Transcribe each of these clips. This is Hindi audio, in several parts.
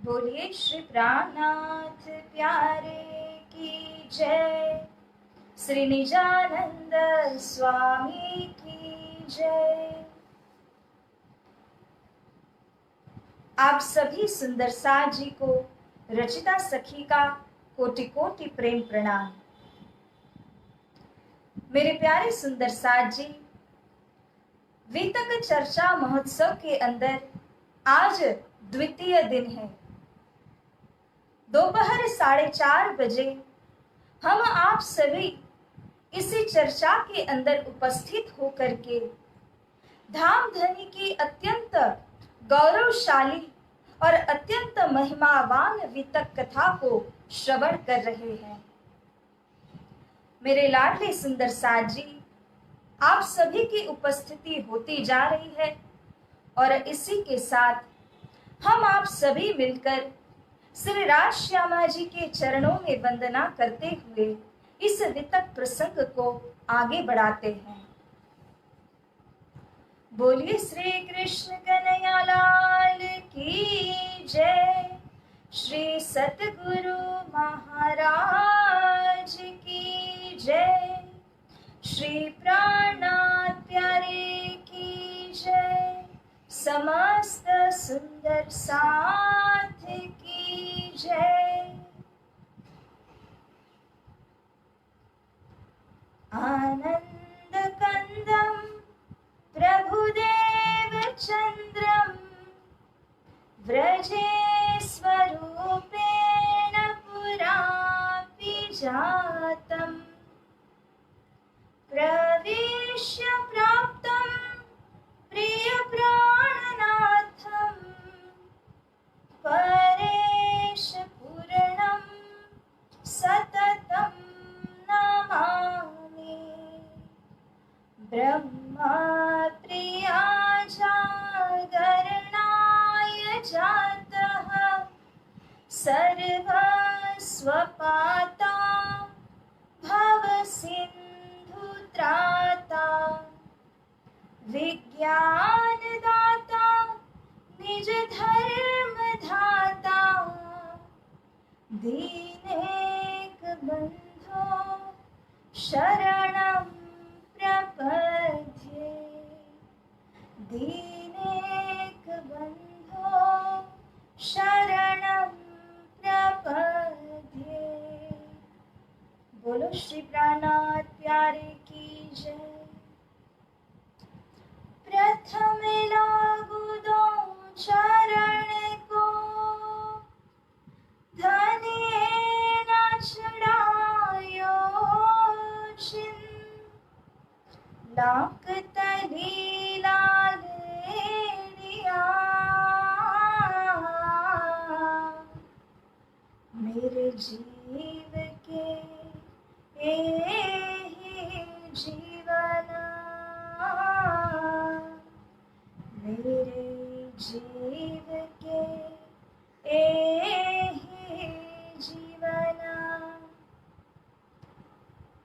बोलिए श्री प्राणनाथ प्यारे की जय, श्री निजानंद स्वामी की जय। आप सभी सुंदर साथ जी को रचिता सखी का कोटि कोटि प्रेम प्रणाम। मेरे प्यारे सुंदर साथ जी, वितक चर्चा महोत्सव के अंदर आज द्वितीय दिन है। दोपहर 4:30 बजे हम आप सभी इसी चर्चा के अंदर उपस्थित होकर के धामधनी की अत्यंत गौरवशाली और अत्यंत महिमावान वितक कथा को श्रवण कर रहे हैं। मेरे लाडले सुंदर साथ जी, आप सभी की उपस्थिति होती जा रही है और इसी के साथ हम आप सभी मिलकर श्री राज श्यामा जी के चरणों में वंदना करते हुए इस वितक प्रसंग को आगे बढ़ाते हैं। बोलिए श्री कृष्ण कन्हैया लाल की जय, श्री सतगुरु महाराज की जय, श्री प्राणनाथ प्यारे की जय, समस्त सुंदर साथ की जय। आनंद कंदम प्रभुदेव चंद्रम व्रजे स्वरूपेण पुरापि जातम् प्रवेश्य प्राप्तं प्रिय प्राणनाथं परेश पूर्णं सततं नमामि। ब्रह्मा प्रिया जागरणाय जातः सर्वस्वपाता भवसिन्धुत्राता विज्ञानदाता निज धर्म धाता दीनेक बंधो शरणं प्रपद्ये, दीनेक बंधो शरणं प्रपद्ये। बोलो श्री प्राणनाथ प्यारे की जय। प्रथम लागू दो चरण को, धने न चढ़ायो छिन, लाख तली लाल लिया, मेरे जीव के एहि जीवना, मेरे जीव के एहि जीवना।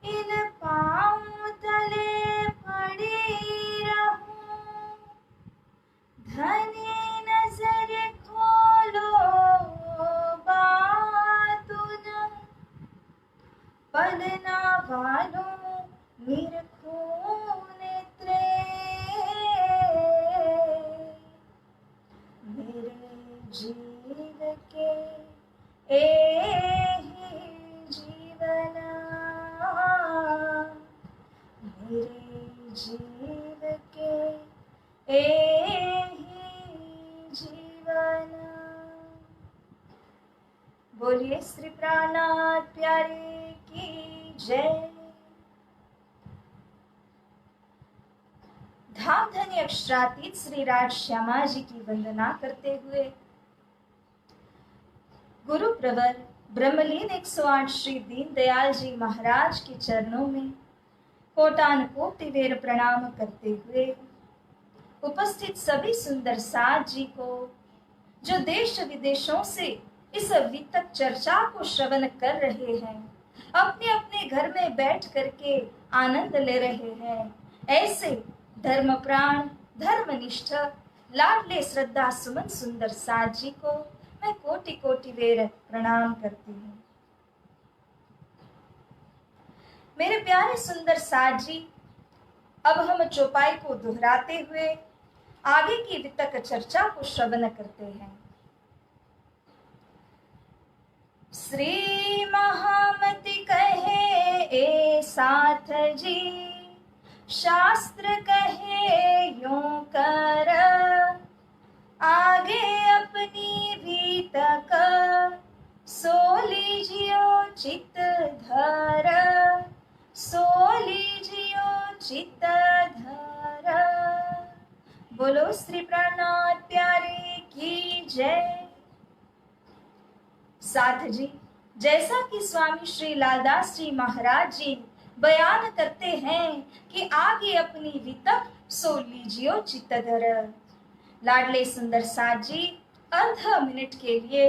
इन पाँव तले पड़ी रहूं, धनी नजर खोलो बातु न, पलना वालों निरखो नेत्रे, मेरे जीव के एहि जीवना, मेरे जीव के एहि जीवना। बोलिए श्री प्राणनाथ प्यारे की जय। धामधनी अक्षरातीत श्री राज श्यामा जी की वंदना करते हुए गुरु प्रवर ब्रह्मलीन 108 श्री दीनदयाल जी महाराज के चरणों में कोटान कोटि वेर प्रणाम करते हुए उपस्थित सभी सुंदर साथ जी को, जो देश विदेशों से इस वितक चर्चा को श्रवण कर रहे हैं, अपने अपने घर में बैठ करके आनंद ले रहे हैं, ऐसे धर्म प्राण धर्मनिष्ठ लाडले श्रद्धा सुमन सुंदर साथ जी को मैं कोटि कोटि बेर प्रणाम करती हूँ। मेरे प्यारे सुंदर साथ जी, अब हम चौपाई को दोहराते हुए आगे की वितक चर्चा को श्रवण करते हैं। श्री महामति कहे ए साथ जी, शास्त्र कहे यूं कर, आगे अपनी भी तक सो लीजियो चित धर, सो लीजियो चित धर। बोलो श्री प्राणनाथ प्यारे की जय। साथ जी, जैसा कि स्वामी श्री लालदास जी महाराज जी बयान करते हैं कि आगे अपनी वितक सो लीजियो चित्त धर, लाडले सुंदर साथ जी अर्ध मिनट के लिए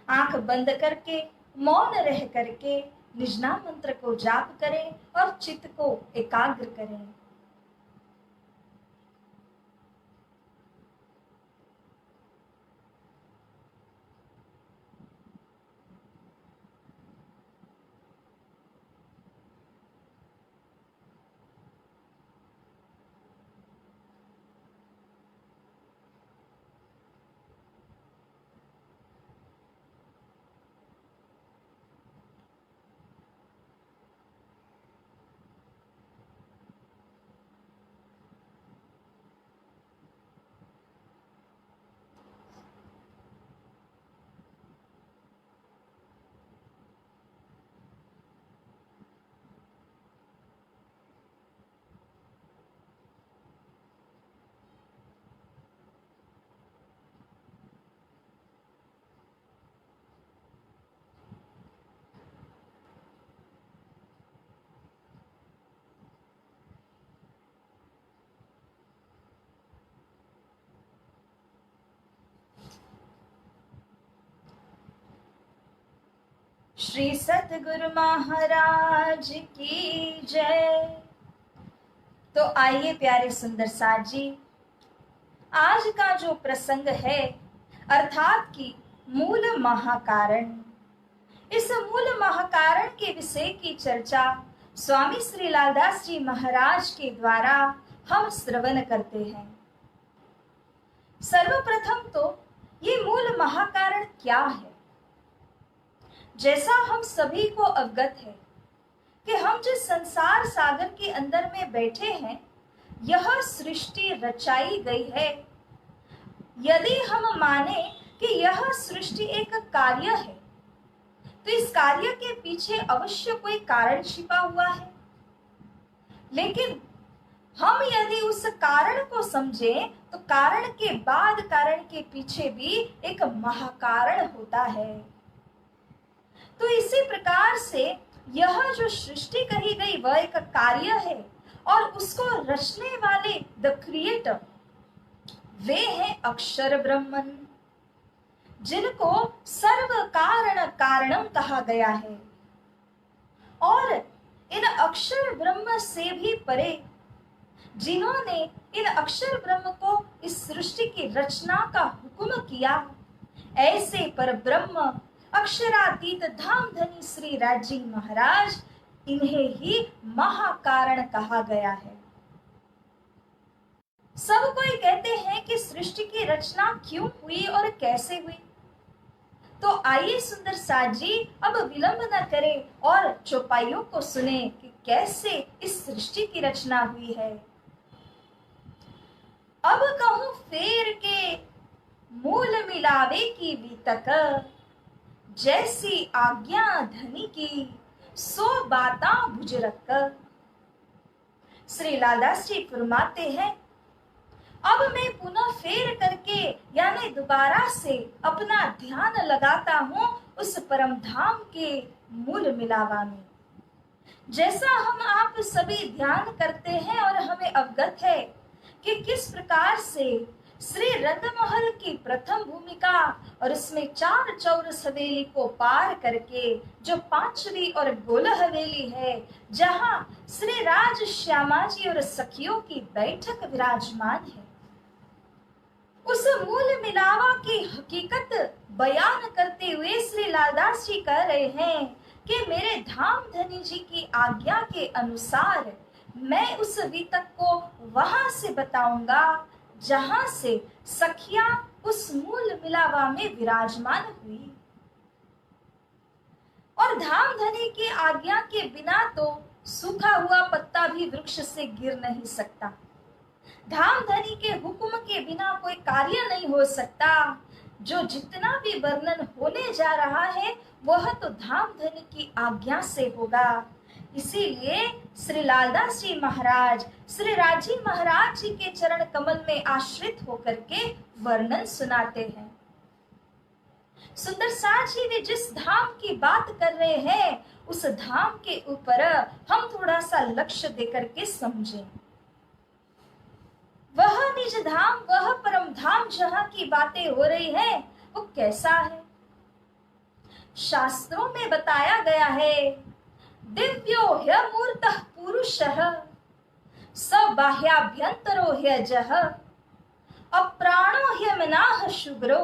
आंख बंद करके मौन रह करके निजनाम मंत्र को जाप करें और चित्त को एकाग्र करें। श्री सतगुरु महाराज की जय। तो आइए प्यारे सुंदर साथ जी, आज का जो प्रसंग है अर्थात कि मूल महाकारण, इस मूल महाकारण के विषय की चर्चा स्वामी श्री लालदास जी महाराज के द्वारा हम श्रवण करते हैं। सर्वप्रथम तो ये मूल महाकारण क्या है? जैसा हम सभी को अवगत है कि हम जिस संसार सागर के अंदर में बैठे हैं, यह सृष्टि रचाई गई है। यदि हम माने कि यह सृष्टि एक कार्य है, तो इस कार्य के पीछे अवश्य कोई कारण छिपा हुआ है। लेकिन हम यदि उस कारण को समझें तो कारण के बाद कारण के पीछे भी एक महाकारण होता है। तो इसी प्रकार से यह जो सृष्टि कही गई वह एक कार्य है और उसको रचने वाले द क्रिएटर वे हैं अक्षर ब्रह्मन, जिनको सर्व कारण कारणम कहा गया है। और इन अक्षर ब्रह्म से भी परे जिन्होंने इन अक्षर ब्रह्म को इस सृष्टि की रचना का हुक्म किया, ऐसे पर ब्रह्म अक्षरातीत धाम धनी श्री राजी महाराज, इन्हें ही महाकारण कहा गया है। सब कोई कहते हैं कि सृष्टि की रचना क्यों हुई और कैसे हुई। तो आइए सुंदर साथ जी अब विलंब न करें और चौपाइयों को सुने कि कैसे इस सृष्टि की रचना हुई है। अब कहूं फेर के मूल मिलावे की बीतक, जैसी आज्ञा धनी की सो बाता बुजरक। श्री लालदास जी फरमाते हैं, अब मैं पुनः फेर करके यानी दोबारा से अपना ध्यान लगाता हूं उस परम धाम के मूल मिलावा में। जैसा हम आप सभी ध्यान करते हैं और हमें अवगत है कि किस प्रकार से श्री रंगमहल की प्रथम भूमिका और उसमें 4 चौरस हवेली को पार करके जो 5वीं और गोल हवेली है, जहां श्री राज श्यामा जी और सखियों की बैठक विराजमान है, उस मूल मिलावा की हकीकत बयान करते हुए श्री लालदास जी कह रहे हैं कि मेरे धाम धनी जी की आज्ञा के अनुसार मैं उस वितक को वहां से बताऊंगा जहां से सखिया उस मूल मिलावा में विराजमान हुई। और धाम धनी की आज्ञा के बिना तो सूखा हुआ पत्ता भी वृक्ष से गिर नहीं सकता। धाम धनी के हुक्म के बिना कोई कार्य नहीं हो सकता। जो जितना भी वर्णन होने जा रहा है वह तो धाम धनी की आज्ञा से होगा। इसीलिए श्री लालदास जी महाराज श्री राजी महाराज जी के चरण कमल में आश्रित होकर के वर्णन सुनाते हैं। सुंदर सार जी वे जिस धाम की बात कर रहे हैं उस धाम के ऊपर हम थोड़ा सा लक्ष्य देकर के समझें। वह निज धाम वह परम धाम जहां की बातें हो रही है वो कैसा है? शास्त्रों में बताया गया है दिव्यो ह्यमूर्तः पुरुषः स बाह्याभ्यंतरो ह्यजः अप्राणो ह्यमनाः शुभ्रो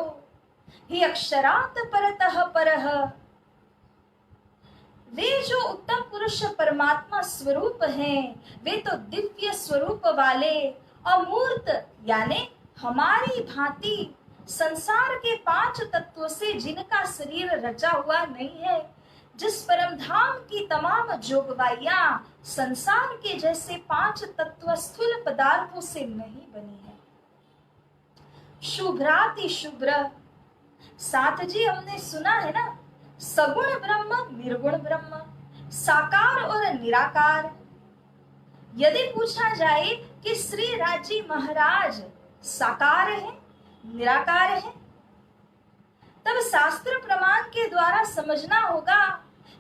हि अक्षरात् परतः परः। वे जो उत्तम पुरुष परमात्मा स्वरूप हैं वे तो दिव्य स्वरूप वाले अमूर्त यानी हमारी भांति संसार के 5 तत्वों से जिनका शरीर रचा हुआ नहीं है, जिस परम धाम की तमाम जोगवाइयां संसार के जैसे 5 तत्व स्थूल पदार्थों से नहीं बनी है। शुभ्राति शुभ्र साथ जी हमने सुना है ना, सगुण ब्रह्म निर्गुण ब्रह्म साकार और निराकार। यदि पूछा जाए कि श्री राजी महाराज साकार है निराकार है, तब शास्त्र प्रमाण के द्वारा समझना होगा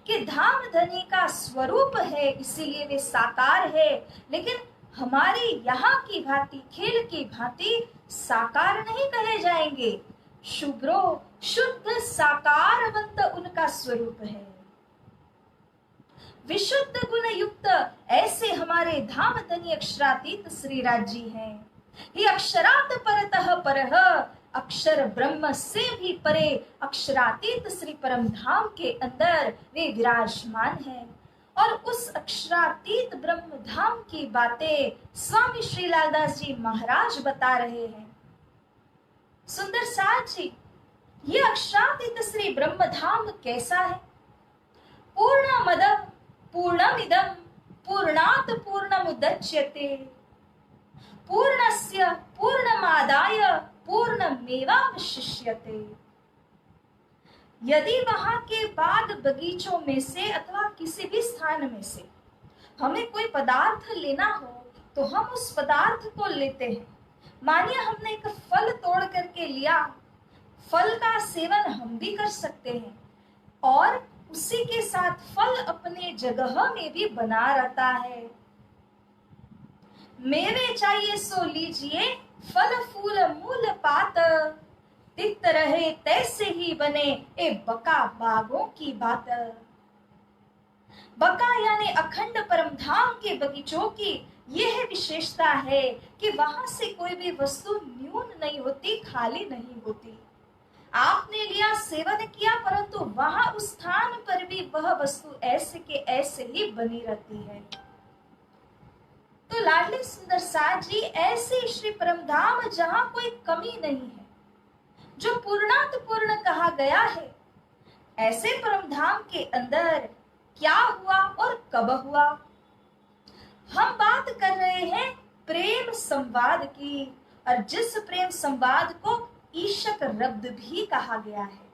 कि धाम धनी का स्वरूप है इसीलिए वे साकार है, लेकिन हमारी यहाँ की भांति खेल की भांति साकार नहीं कहे जाएंगे। शुभ्रो शुद्ध साकारवंत उनका स्वरूप है। विशुद्ध गुण युक्त ऐसे हमारे धाम धनी अक्षरातीत श्री राजी हैं। ये अक्षरात परतः परः अक्षर ब्रह्म से भी परे अक्षरातीत श्री परम धाम के अंदर वे विराजमान हैं। और उस अक्षरातीत ब्रह्म धाम की बातें स्वामी श्री लालदास जी महाराज बता रहे हैं। सुंदर सार जी, ये अक्षरातीत श्री ब्रह्म धाम कैसा है? पूर्णमदं पूर्णमिदं पूर्णात् पूर्णमुदच्यते पूर्णस्य पूर्णमादाय पूर्णमेवावशिष्यते। यदि वहां के बाग बगीचों में से अथवा किसी भी स्थान में से हमें कोई पदार्थ लेना हो तो हम उस पदार्थ को लेते हैं। मानिए हमने एक फल तोड़ करके लिया, फल का सेवन हम भी कर सकते हैं और उसी के साथ फल अपने जगह में भी बना रहता है। मेवे चाहिए सो लीजिए फल फूल मूल पात, तिक्त रहे तैसे ही बने ए बका बागों की बात। बका यानी अखंड परम धाम के बगीचों की यह विशेषता है कि वहां से कोई भी वस्तु न्यून नहीं होती, खाली नहीं होती। आपने लिया, सेवन किया, परंतु वहां उस स्थान पर भी वह वस्तु ऐसे के ऐसे ही बनी रहती है। तो लाडले सुंदर सार जी, ऐसे श्री परम धाम जहां कोई कमी नहीं है, जो पूर्णात पूर्ण कहा गया है, ऐसे परम धाम के अंदर क्या हुआ और कब हुआ? हम बात कर रहे हैं प्रेम संवाद की, और जिस प्रेम संवाद को ईशक रब्द भी कहा गया है।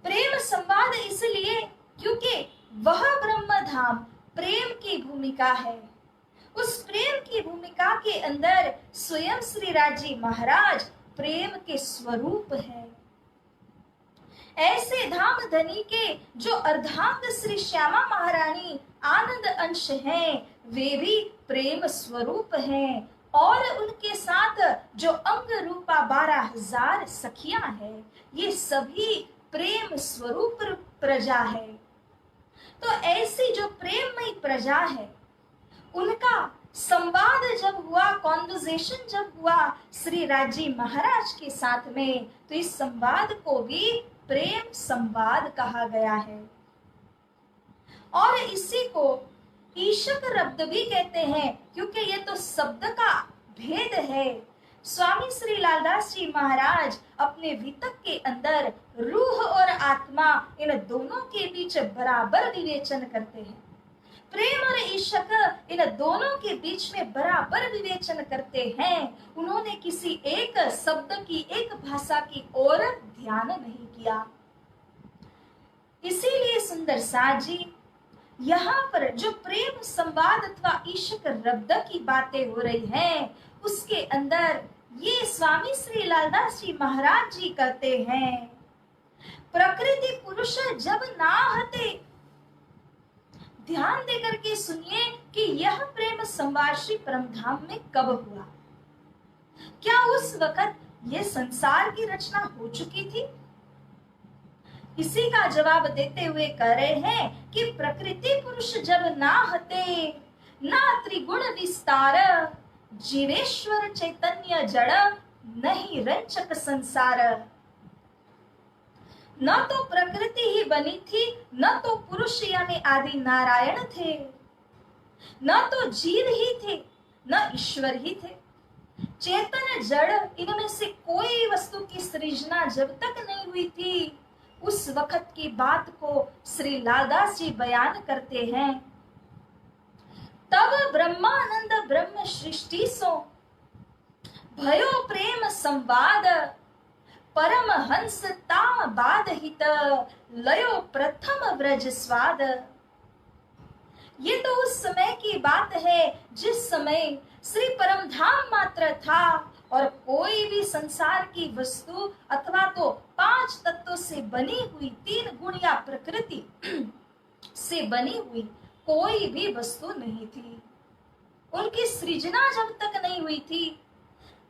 प्रेम संवाद इसलिए क्योंकि वह ब्रह्म धाम प्रेम की भूमिका है। उस प्रेम की भूमिका के अंदर स्वयं श्री राजी महाराज प्रेम के स्वरूप है। ऐसे धाम धनी के जो अर्धांग श्री श्यामा महारानी आनंद अंश हैं, वे भी प्रेम स्वरूप हैं। और उनके साथ जो अंग रूपा 12,000 सखियां हैं, ये सभी प्रेम स्वरूप प्रजा है। तो ऐसी जो प्रेममयी प्रजा है, उनका संवाद जब हुआ, कॉन्वर्सेशन जब हुआ श्री राजी महाराज के साथ में, तो इस संवाद को भी प्रेम संवाद कहा गया है। और इसी को ईशक रब्द भी कहते हैं, क्योंकि ये तो शब्द का भेद है। स्वामी श्री लालदास जी महाराज अपने वितक के अंदर रूह और आत्मा इन दोनों के बीच बराबर विवेचन करते हैं। प्रेम और ईशक इन दोनों के बीच में बराबर विवेचन करते हैं। उन्होंने किसी एक शब्द की, एक भाषा की ओर ध्यान नहीं किया। इसीलिए सुंदर साथ जी, यहाँ पर जो प्रेम संवाद अथवा ईशक रब्द की बातें हो रही हैं, उसके अंदर ये स्वामी श्री लालदास जी महाराज जी कहते हैं, प्रकृति पुरुष जब ना हते। ध्यान देकर के सुनिए कि यह प्रेम संवाद श्री परमधाम में कब हुआ। क्या उस वक्त ये संसार की रचना हो चुकी थी? इसी का जवाब देते हुए कह रहे हैं कि प्रकृति पुरुष जब ना हते, ना त्रिगुण विस्तार, जीवेश्वर चैतन्य जड़, नहीं रंचक संसार। न तो प्रकृति ही बनी थी, न तो पुरुष यानी आदि नारायण थे, न तो जीव ही थे, न ईश्वर ही थे। चेतन जड़, इनमें से कोई वस्तु की सृजना जब तक नहीं हुई थी, उस वक्त की बात को श्री लालदास जी बयान करते हैं। तब ब्रह्मानंद ब्रह्म सृष्टि सो भयो प्रेम संवाद, परम हंस ता बाद हित, लयो प्रथम व्रज स्वाद। ये तो उस समय की बात है जिस समय श्री परमधाम मात्र था और कोई भी संसार की वस्तु अथवा तो 5 तत्वों से बनी हुई, 3 गुण या प्रकृति से बनी हुई कोई भी वस्तु नहीं थी। उनकी सृजना जब तक नहीं हुई थी,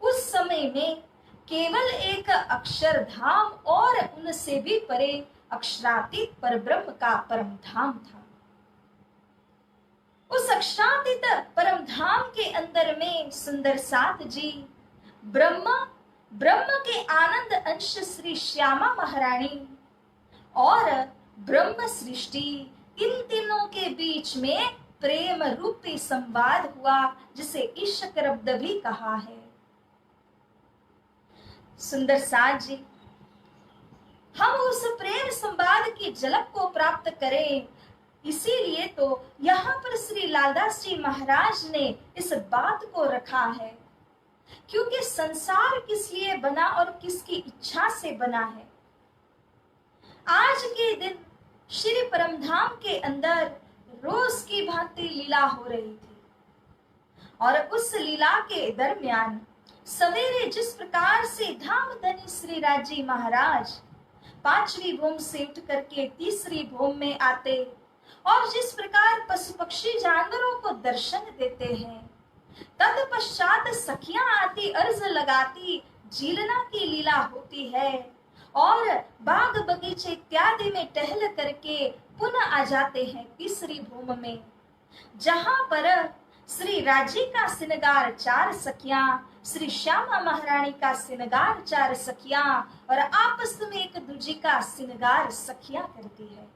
उस समय में केवल एक अक्षरधाम और उनसे भी परे अक्षरातीत परब्रह्म का परमधाम था। उस अक्षरातीत परमधाम के अंदर में सुंदर साथ जी ब्रह्म के आनंद अंश श्री श्यामा महारानी और ब्रह्म सृष्टि, इन तीनों के बीच में प्रेम रूपी संवाद हुआ, जिसे ईशक रब्द भी कहा है। सुंदर साथ जी, हम उस प्रेम संवाद की झलक को प्राप्त करें, इसीलिए तो यहाँ पर श्री लालदास जी महाराज ने इस बात को रखा है, क्योंकि संसार किस लिए बना और किसकी इच्छा से बना है। आज के दिन श्री परमधाम के अंदर रोज की भांति लीला हो रही थी, और उस लीला के दरमियान सवेरे जिस प्रकार से धामधनी श्री राजी महाराज 5वीं भूम से उठ करके 3री भूम में आते और जिस प्रकार पशु पक्षी जानवरों को दर्शन देते हैं, तत्पश्चात सखियां आती अर्ज लगाती झीलना की लीला होती है और बाग बगीचे इत्यादि में टहल करके पुनः आ जाते हैं 3री भूम में, जहां पर श्री राजी का श्रृंगार 4 सखियां, श्री श्यामा महारानी का श्रृंगार 4 सखियां और आपस में एक दूजी का श्रृंगार सखियां करती है।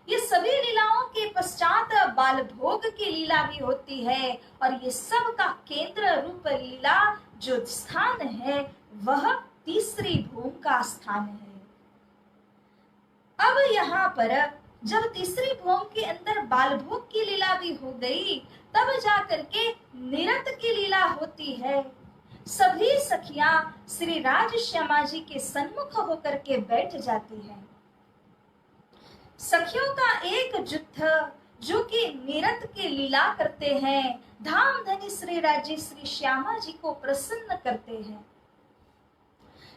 ये सभी लीलाओं के पश्चात बाल भोग की लीला भी होती है, और ये सब का केंद्र रूप लीला जो स्थान है वह 3री भूम का स्थान है। अब यहाँ पर जब 3री भूम के अंदर बाल भोग की लीला भी हो गई, तब जाकर के निरत की लीला होती है। सभी सखियां श्री राज श्यामा जी के सन्मुख होकर के बैठ जाती हैं। सखियों का एक जुत्थ जो कि निरत की लीला करते हैं, धामधनी श्री राजी श्री श्यामा जी को प्रसन्न करते हैं।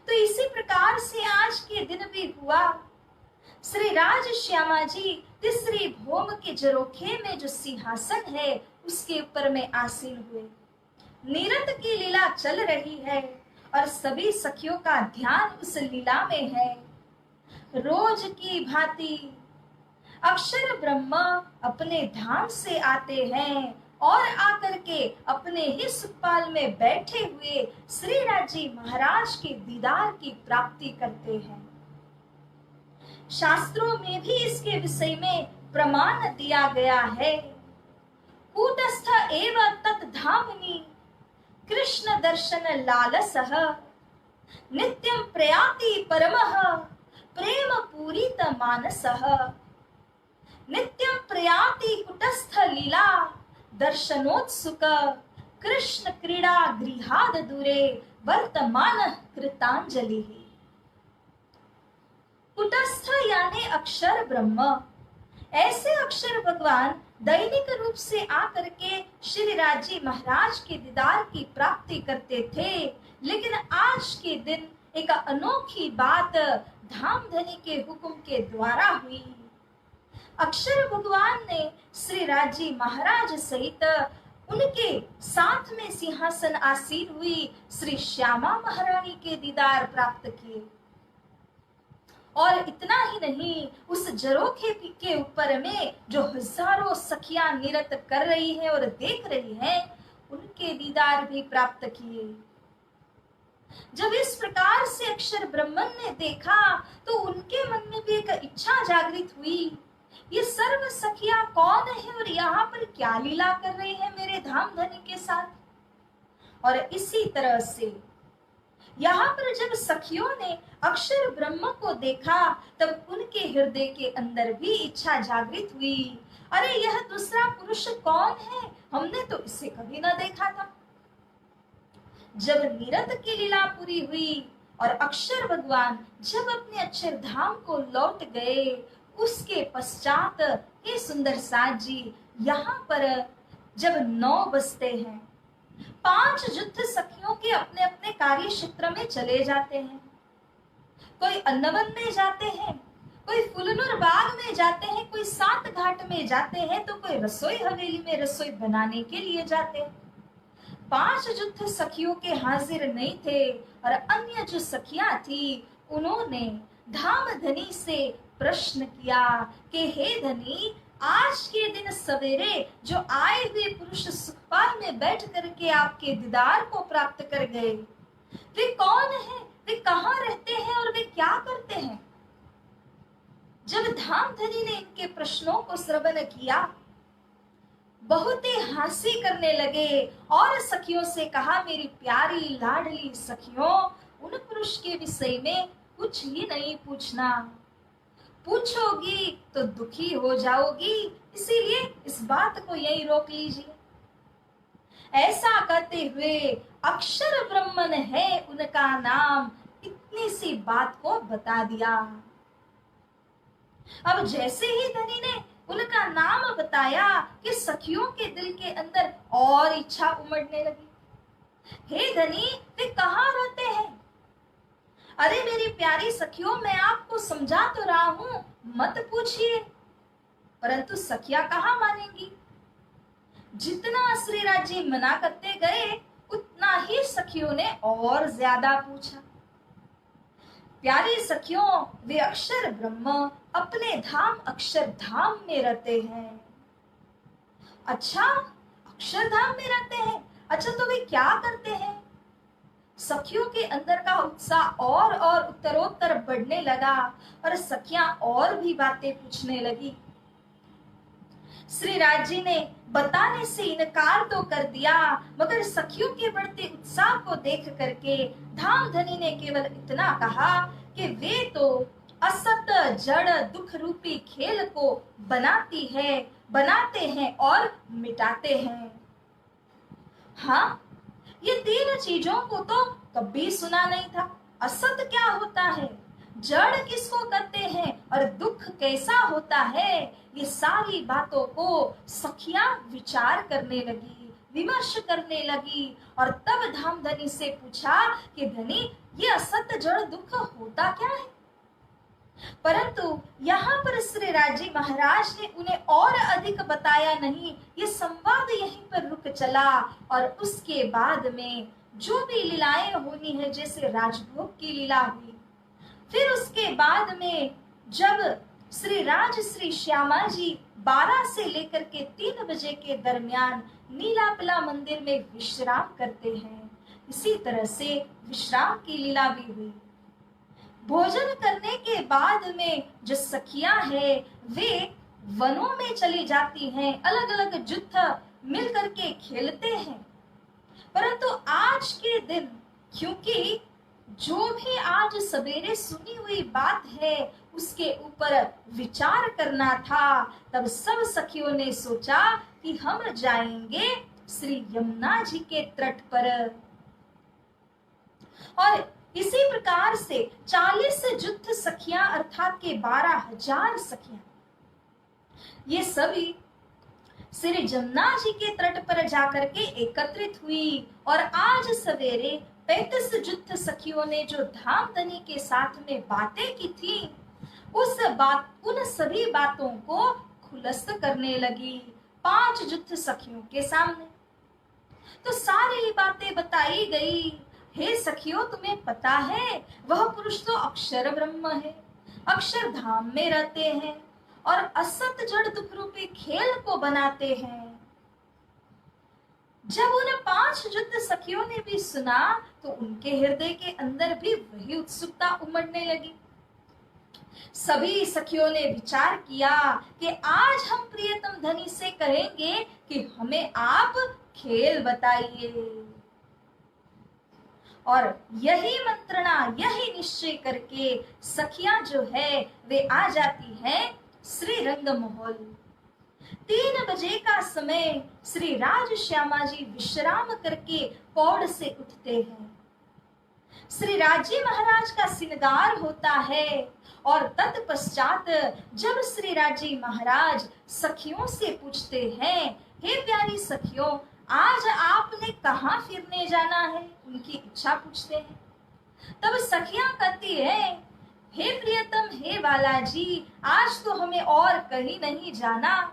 तो इसी प्रकार से आज के दिन भी हुआ। श्री राज श्यामा जी 3री भूम के जरोखे में जो सिंहासन है उसके ऊपर में आसीन हुए। निरत की लीला चल रही है और सभी सखियों का ध्यान उस लीला में है। रोज की भांति अक्षर ब्रह्म अपने धाम से आते हैं और आकर के अपने ही सुखपाल में बैठे हुए श्री राजी महाराज के दीदार की प्राप्ति करते हैं। शास्त्रों में भी इसके विषय में प्रमाण दिया गया है। कूटस्थ एव तत् धामनि कृष्ण दर्शन लालसः नित्यं प्रयाति परमः प्रेम पूरित मानसः। नित्यं प्रयाति कुटस्थ लीला दर्शनोत्सुक कृष्ण क्रीड़ा गृहाद दूरे वर्तमान कृतांजलि। कुटस्थ यानी अक्षर ब्रह्म। ऐसे अक्षर भगवान दैनिक रूप से आकर के श्री राजी महाराज के दीदार की प्राप्ति करते थे, लेकिन आज के दिन एक अनोखी बात धामधनी के हुक्म के द्वारा हुई। अक्षर भगवान ने श्री राजी महाराज सहित उनके साथ में सिंहासन आसीन हुई श्री श्यामा महारानी के दीदार प्राप्त किए। और इतना ही नहीं, उस जरोखे के ऊपर में जो हजारों सखियां नृत्य कर रही हैं और देख रही हैं, उनके दीदार भी प्राप्त किए। जब इस प्रकार से अक्षर ब्रह्मन ने देखा तो उनके मन में भी एक इच्छा जागृत हुई, ये सर्व सखियां कौन है और यहाँ पर क्या लीला कर रही है मेरे धामधनी के साथ। और इसी तरह से यहाँ पर जब सखियों ने अक्षर ब्रह्म को देखा तब उनके हृदय के अंदर भी इच्छा जागृत हुई, अरे यह दूसरा पुरुष कौन है, हमने तो इसे कभी न देखा था। जब नीरद की लीला पूरी हुई और अक्षर भगवान जब अपने अक्षर धाम को लौट गए, उसके पश्चात हे सुंदर साज जी, यहाँ पर जब 9 बजते हैं, 5 युद्ध सखियों के अपने अपने कार्य क्षेत्र में चले जाते हैं। कोई अन्नवन में जाते हैं, कोई फुलनुर बाग में जाते हैं, कोई 7 घाट में जाते हैं, तो कोई रसोई हवेली में रसोई बनाने के लिए जाते हैं। 5 युद्ध सखियों के हाजिर नहीं थे और अन्य जो सखियां थी उन्होंने धामधनी से प्रश्न किया कि हे धनी, आज के दिन सवेरे जो आए हुए पुरुष सुखपाल में बैठ करके आपके दीदार को प्राप्त कर गए, वे कौन हैं, वे कहाँ रहते हैं और वे क्या करते हैं। जब धामधनी ने इनके प्रश्नों को श्रवण किया, बहुत ही हंसी करने लगे और सखियों से कहा, मेरी प्यारी लाडली सखियों, उन पुरुष के विषय में कुछ ही नहीं पूछना, पूछोगी तो दुखी हो जाओगी, इसीलिए इस बात को यही रोक लीजिए। ऐसा कहते हुए अक्षर ब्रह्मन है उनका नाम, इतनी सी बात को बता दिया। अब जैसे ही धनी ने उनका नाम बताया कि सखियों के दिल के अंदर और इच्छा उमड़ने लगी। हे धनी, वे कहाँ रहते हैं? अरे मेरी प्यारी सखियों, मैं आपको समझा तो रहा हूं, मत पूछिए। परंतु सखियां कहाँ मानेंगी। जितना श्रीराज जी मना करते गए, उतना ही सखियों ने और ज्यादा पूछा। प्यारी सखियों, वे अक्षर ब्रह्म अपने धाम अक्षर धाम में रहते हैं। अच्छा, अक्षर धाम में रहते हैं, अच्छा तो वे क्या करते हैं? सखियों के अंदर का उत्साह और उत्तरोत्तर बढ़ने लगा और सखियां और भी बातें पूछने लगी। श्रीराज जी ने बताने से इनकार तो कर दिया, मगर सखियों के बढ़ते उत्साह को देख करके धामधनी ने केवल इतना कहा कि वे तो असत जड़ दुख रूपी खेल को बनाते हैं और मिटाते हैं। हाँ, ये 3 चीजों को तो कभी सुना नहीं था। असत क्या होता है, जड़ किसको कहते हैं और दुख कैसा होता है, ये सारी बातों को सखियां विचार करने लगी, विमर्श करने लगी। और तब धामधनी से पूछा कि धनी, ये असत जड़ दुख होता क्या है? परंतु यहाँ पर श्रीराज जी महाराज ने उन्हें और अधिक बताया नहीं। ये संवाद यहीं पर रुक चला और उसके बाद में जो भी लीलाएं होनी है, जैसे राजभोग की लीला हुई, फिर उसके बाद में जब श्री राज श्री श्यामा जी 12 से लेकर के 3 बजे के दरमियान नीलापला मंदिर में विश्राम करते हैं। इसी तरह से विश्राम की लीला भी हुई। भोजन करने के बाद में जो सखियां हैं वे वनों में चली जाती हैं, अलग अलग जुत्था मिल करके खेलते हैं। परंतु आज के दिन क्योंकि जो भी आज सवेरे सुनी हुई बात है उसके ऊपर विचार करना था, तब सब सखियों ने सोचा कि हम जाएंगे श्री यमुना जी के तट पर। और इसी प्रकार से 40 जुत्थ सखियां अर्थात के 12,000 सखियां ये सभी श्री जमुना जी के तट पर जाकर के एकत्रित हुई। और आज सवेरे 35 जुत्थ सखियों ने जो धामधनी के साथ में बातें की थी उन सभी बातों को खुलस्त करने लगी 5 जुत्थ सखियों के सामने। तो सारी बातें बताई गई। हे सखियों, तुम्हें पता है वह पुरुष तो अक्षर ब्रह्म है, अक्षर धाम में रहते हैं और असत जड़ दुख रूपी खेल को बनाते हैं। जब उन 5 जुत्थ सखियों ने भी सुना तो उनके हृदय के अंदर भी वही उत्सुकता उमड़ने लगी। सभी सखियों ने विचार किया कि आज हम प्रियतम धनी से कहेंगे कि हमें आप खेल बताइए। और यही मंत्रणा, यही निश्चय करके सखियां जो है वे आ जाती हैं श्री रंग महल। 3 बजे का समय श्री राज श्यामा जी विश्राम करके पौड़ से उठते हैं। श्री राजी महाराज का श्रृंगार होता है और तत्पश्चात जब श्री राजी महाराज सखियों से पूछते हैं, हे प्यारी सखियों, आज आपने कहाँ फिरने जाना है, उनकी इच्छा पूछते हैं। तब सखियां कहती हैं, हे प्रियतम, हे बालाजी, आज तो हमें और कहीं नहीं जाना,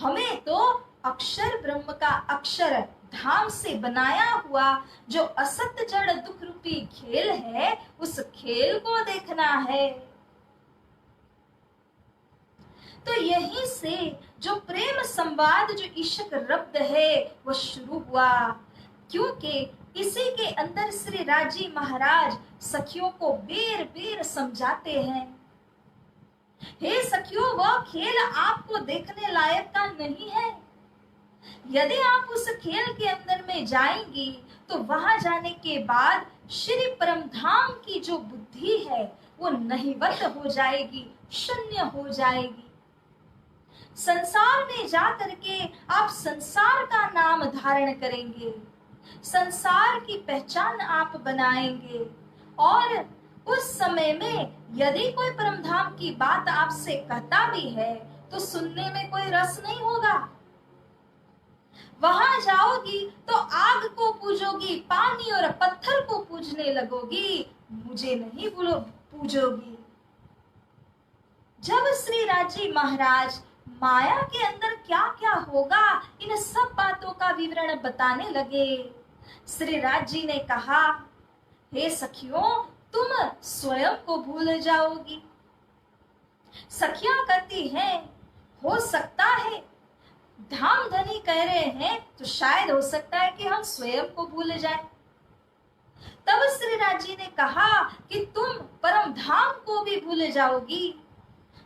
हमें तो अक्षर ब्रह्म का अक्षर धाम से बनाया हुआ जो असत जड़ दुख रूपी खेल है उस खेल को देखना है। तो यहीं से जो प्रेम संवाद, जो इश्क रब्द है वो शुरू हुआ, क्योंकि इसी के अंदर श्री राजी महाराज सखियों को बेर बेर समझाते हैं, हे सखियों, वह खेल आपको देखने लायक का नहीं है। यदि आप उस खेल के अंदर में जाएंगी तो वहां जाने के बाद श्री परम धाम की जो बुद्धि है वो नहिवत हो जाएगी, शून्य हो जाएगी। संसार में जा करके आप संसार का नाम धारण करेंगे, संसार की पहचान आप बनाएंगे। और उस समय में यदि कोई परम धाम की बात आपसे कहता भी है तो सुनने में कोई रस नहीं होगा। वहां जाओगी तो आग को पूजोगी, पानी और पत्थर को पूजने लगोगी, मुझे नहीं पूजोगी। जब श्री राजी महाराज माया के अंदर क्या क्या होगा इन सब बातों का विवरण बताने लगे, श्री राजी ने कहा, हे सखियों, तुम स्वयं को भूल जाओगी। सखियां कहती हैं, हो सकता है, धाम धनी कह रहे हैं तो शायद हो सकता है कि हम स्वयं को भूल जाएं। तब श्री राजी ने कहा कि तुम परम धाम को भी भूल जाओगी।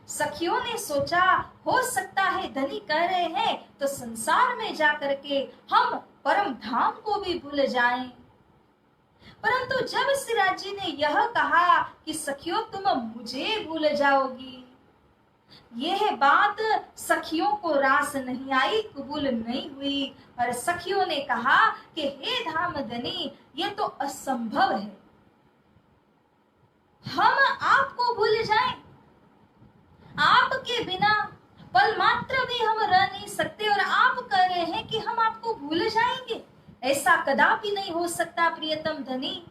सखियों ने सोचा, हो सकता है धनी कह रहे हैं तो संसार में जाकर के हम परम धाम को भी भूल जाएं। परंतु जब श्री राजी ने यह कहा कि सखियों तुम मुझे भूल जाओगी, यह बात सखियों को रास नहीं आई, कबूल नहीं हुई। और सखियों ने कहा कि हे धामधनी, ये तो असंभव है, हम आपको भूल जाएं, आपके बिना पल मात्र भी हम रह नहीं सकते और आप कह रहे हैं कि हम आपको भूल जाएंगे, ऐसा कदापि नहीं हो सकता प्रियतम धनी।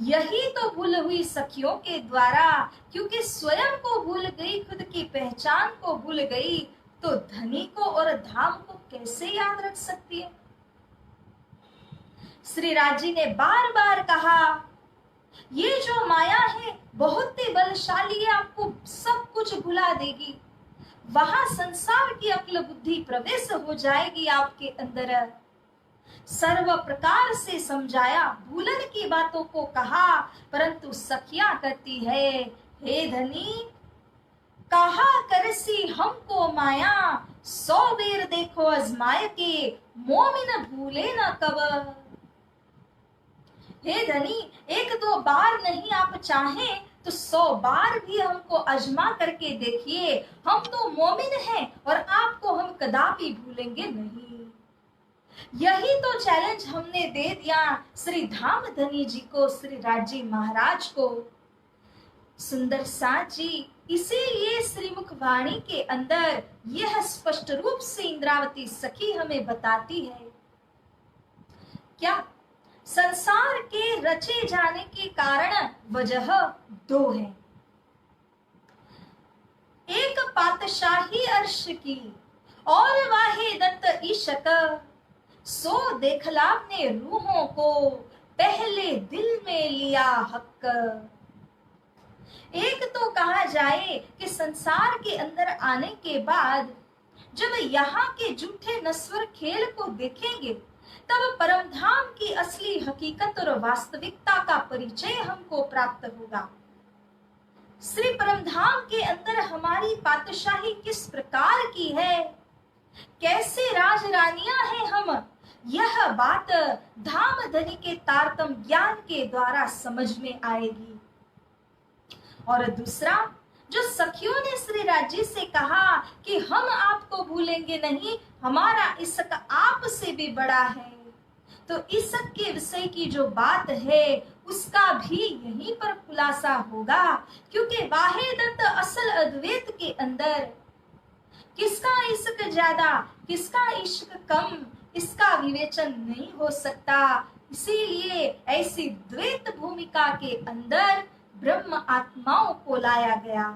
यही तो भूल हुई सखियों के द्वारा, क्योंकि स्वयं को भूल गई, खुद की पहचान को भूल गई, तो धनी को और धाम को कैसे याद रख सकती है। श्री राजी ने बार बार कहा, ये जो माया है बहुत ही बलशाली है, आपको सब कुछ कुछ भुला देगी, वहां संसार की अक्ल बुद्धि प्रवेश हो जाएगी आपके अंदर। सर्व प्रकार से समझाया, भूलन की बातों को कहा, परंतु सखियां कहती है, हे धनी कहा करसी हमको माया, 100 बेर देखो अजमाय के, मोमिन भूले न कब। हे धनी, 1-2 बार नहीं आप चाहें तो 100 बार भी हमको आजमा करके देखिए, हम तो मोमिन हैं और आपको हम कदापि भूलेंगे नहीं। यही तो चैलेंज हमने दे दिया श्री धामधनी जी को, श्री राजी महाराज को। सुंदर साथ जी इसीलिए श्रीमुख वाणी के अंदर यह स्पष्ट रूप से इंद्रावती सखी हमें बताती है, क्या संसार के रचे जाने के कारण वजह 2 है। एक पातशाही अर्श की और वाहे दत्त ईशक, सो देखलाव ने रूहों को पहले दिल में लिया हक। एक तो कहा जाए कि संसार के अंदर आने के बाद जब यहाँ के झूठे नश्वर खेल को देखेंगे, तब परमधाम की असली हकीकत और वास्तविकता का परिचय हमको प्राप्त होगा। श्री परमधाम के अंदर हमारी पातशाही किस प्रकार की है, कैसे राज रानियां हैं हम, यह बात धामधनी के तारतम ज्ञान के द्वारा समझ में आएगी। और दूसरा, जो सखियों ने श्री राजी से कहा कि हम आपको भूलेंगे नहीं, हमारा इश्क आप से भी बड़ा है, तो इश्क के विषय की जो बात है उसका भी यहीं पर खुलासा होगा। क्योंकि वाहिदत असल अद्वैत के अंदर किसका इश्क ज्यादा किसका इश्क कम, इसका विवेचन नहीं हो सकता। इसीलिए ऐसी द्वैत भूमिका के अंदर ब्रह्म आत्माओं को लाया गया।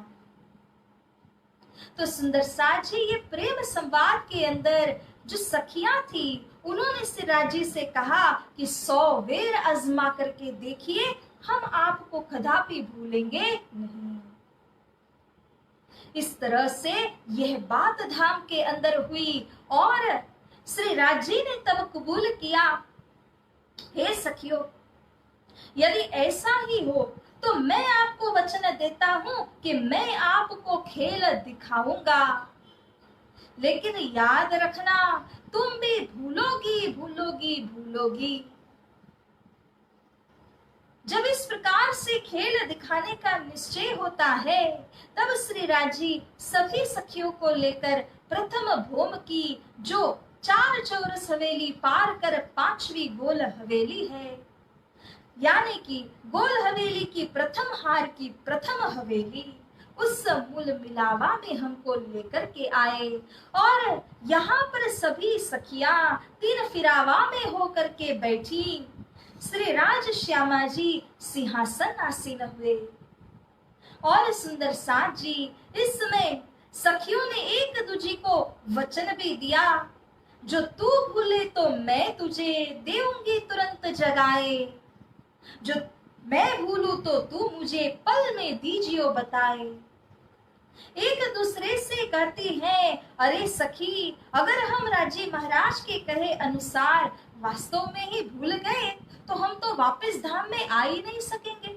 तो सुंदर साथ जी, ये प्रेम संवाद के अंदर जो सखियां थी, उन्होंने श्री राजी से कहा कि 100 बेर आजमा करके देखिए, हम आपको कदापि भूलेंगे नहीं। इस तरह से यह बात धाम के अंदर हुई और श्री राजी ने तब कबूल किया, हे सखियों, यदि ऐसा ही हो तो मैं आपको वचन देता हूं कि मैं आपको खेल दिखाऊंगा, लेकिन याद रखना तुम भी भूलोगी भूलोगी भूलोगी। जब इस प्रकार से खेल दिखाने का निश्चय होता है, तब श्री राजी सभी सखियों को लेकर प्रथम भोम की जो 4 चौरस हवेली पार कर 5वीं गोल हवेली है, यानी कि गोल हवेली की प्रथम हार की प्रथम हवेली, उस मूल मिलावा में हमको लेकर के आए और यहाँ पर सभी सखियां 3 फिरावा में होकर के बैठी। श्री राज श्यामा जी सिंहासन आसीन हुए और सुंदर साथ जी इस समय सखियों ने एक दूजी को वचन भी दिया, जो तू भूले तो मैं तुझे देऊंगी तुरंत जगाए, जो मैं भूलूं तो तू मुझे पल में दीजियो बताए। एक दूसरे से कहती है, अरे सखी, अगर हम राजी महाराज के कहे अनुसार वास्तव में ही भूल गए तो हम तो वापस धाम में आ ही नहीं सकेंगे।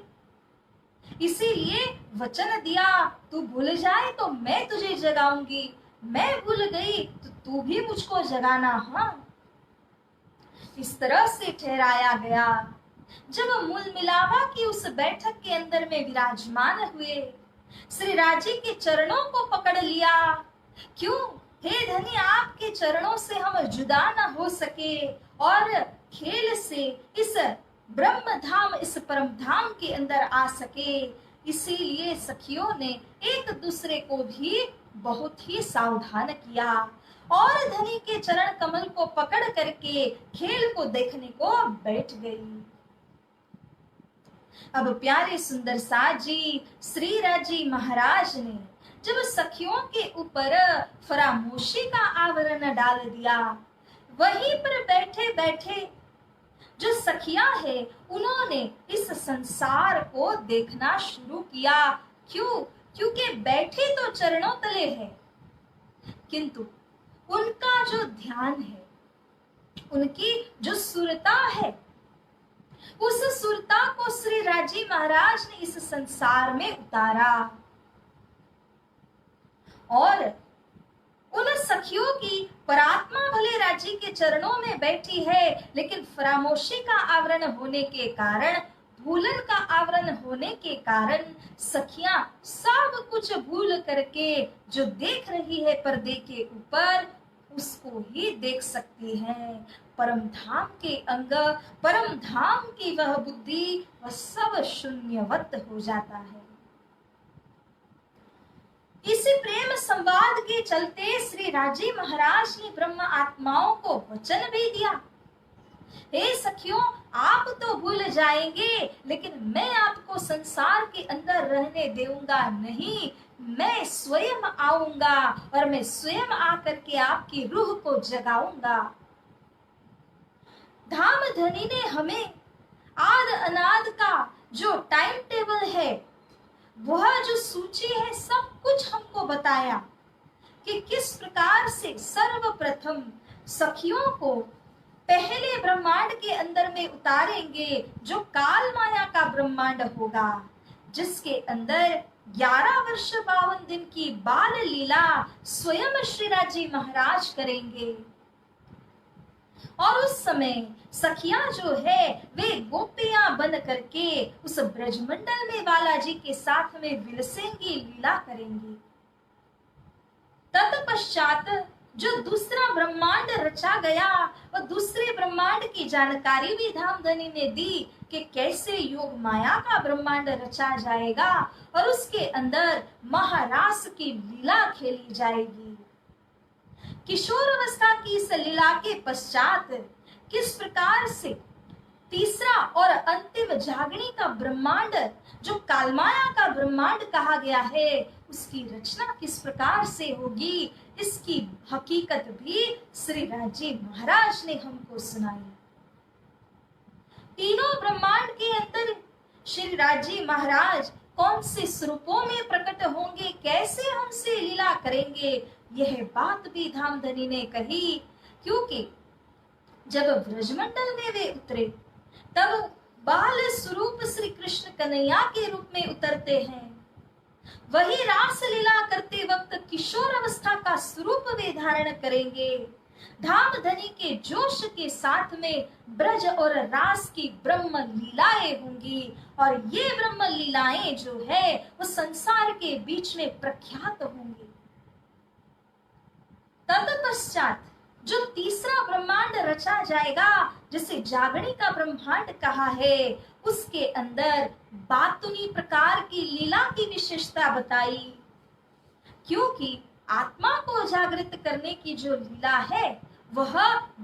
इसीलिए वचन दिया, तू भूल जाए तो मैं तुझे जगाऊंगी, मैं भूल गई तो तू भी मुझको जगाना। हाँ, इस तरह से ठहराया गया। जब मूल मिलावा की उस बैठक के अंदर में विराजमान हुए, श्री राजी के चरणों को पकड़ लिया। क्यों? हे धनी, आपके चरणों से हम जुदा न हो सके और खेल से इस ब्रह्म धाम, इस परम धाम के अंदर आ सके। इसीलिए सखियों ने एक दूसरे को भी बहुत ही सावधान किया और धनी के चरण कमल को पकड़ करके खेल को देखने को बैठ गई। अब प्यारे सुंदर साथ जी, श्री राजी महाराज ने जब सखियों के ऊपर फरामोशी का आवरण डाल दिया, वहीं पर बैठे बैठे जो सखियां हैं, उन्होंने इस संसार को देखना शुरू किया। क्यों? क्योंकि बैठे तो चरणों तले है, किंतु उनका जो ध्यान है, उनकी जो सुरता है, उस सुरता को श्री राजी महाराज ने इस संसार में उतारा और उन सखियों की परात्मा भले राजी के चरणों में बैठी है, लेकिन फरामोशी का आवरण होने के कारण, भूलन का आवरण होने के कारण सखियां सब कुछ भूल करके जो देख रही है पर्दे के ऊपर, उसको ही देख सकती हैं। परम धाम के अंग, परम धाम की वह बुद्धि, वह सब शून्यवत हो जाता है। इसी प्रेम संवाद के चलते श्री राजी महाराज ने ब्रह्म आत्माओं को वचन भी दिया, हे सखियों, आप तो भूल जाएंगे, लेकिन मैं आपको संसार के अंदर रहने दूंगा नहीं। मैं स्वयं आऊंगा और मैं स्वयं आकर के आपकी रूह को जगाऊंगा। धाम धनी ने हमें आद अनाद का जो टाइम टेबल है, वह जो सूची है, सब कुछ हमको बताया कि किस प्रकार से सर्वप्रथम सखियों को पहले ब्रह्मांड के अंदर में उतारेंगे, जो काल माया का ब्रह्मांड होगा, जिसके अंदर 11 वर्ष 52 दिन की बाल लीला स्वयं श्री राजी महाराज करेंगे। और उस समय सखियां जो है वे गोपियां बन करके उस ब्रजमंडल में बालाजी के साथ में विलसेंगी, लीला करेंगी। तत्पश्चात जो दूसरा ब्रह्मांड रचा गया, और दूसरे ब्रह्मांड की जानकारी भी धामधनी ने दी कि कैसे योग माया का ब्रह्मांड रचा जाएगा और उसके अंदर महारास की लीला खेली जाएगी। किशोर अवस्था की इस लीला के पश्चात किस प्रकार से तीसरा और अंतिम जागनी का ब्रह्मांड, जो कालमाया का ब्रह्मांड कहा गया है, उसकी रचना किस प्रकार से होगी, इसकी हकीकत भी श्री राजी महाराज ने हमको सुनाई। तीनों ब्रह्मांड के अंदर श्री राजी महाराज कौन से स्वरूपों में प्रकट होंगे, कैसे हमसे लीला करेंगे, यह बात भी धामधनी ने कही। क्योंकि जब ब्रजमंडल में वे उतरे, तब बाल स्वरूप श्री कृष्ण कन्हैया के रूप में उतरते हैं। वही रास लीला करते वक्त किशोर अवस्था का स्वरूप वे धारण करेंगे। धामधनी के जोश के साथ में ब्रज और रास की ब्रह्म लीलाएं होंगी, और ये ब्रह्म लीलाएं जो है वो संसार के बीच में प्रख्यात होंगी। तत्पश्चात जो तीसरा ब्रह्मांड रचा जाएगा, जिसे जागणी का ब्रह्मांड कहा है, उसके अंदर बातुनी प्रकार की लीला की विशेषता बताई। क्योंकि आत्मा को जागृत करने की जो लीला है वह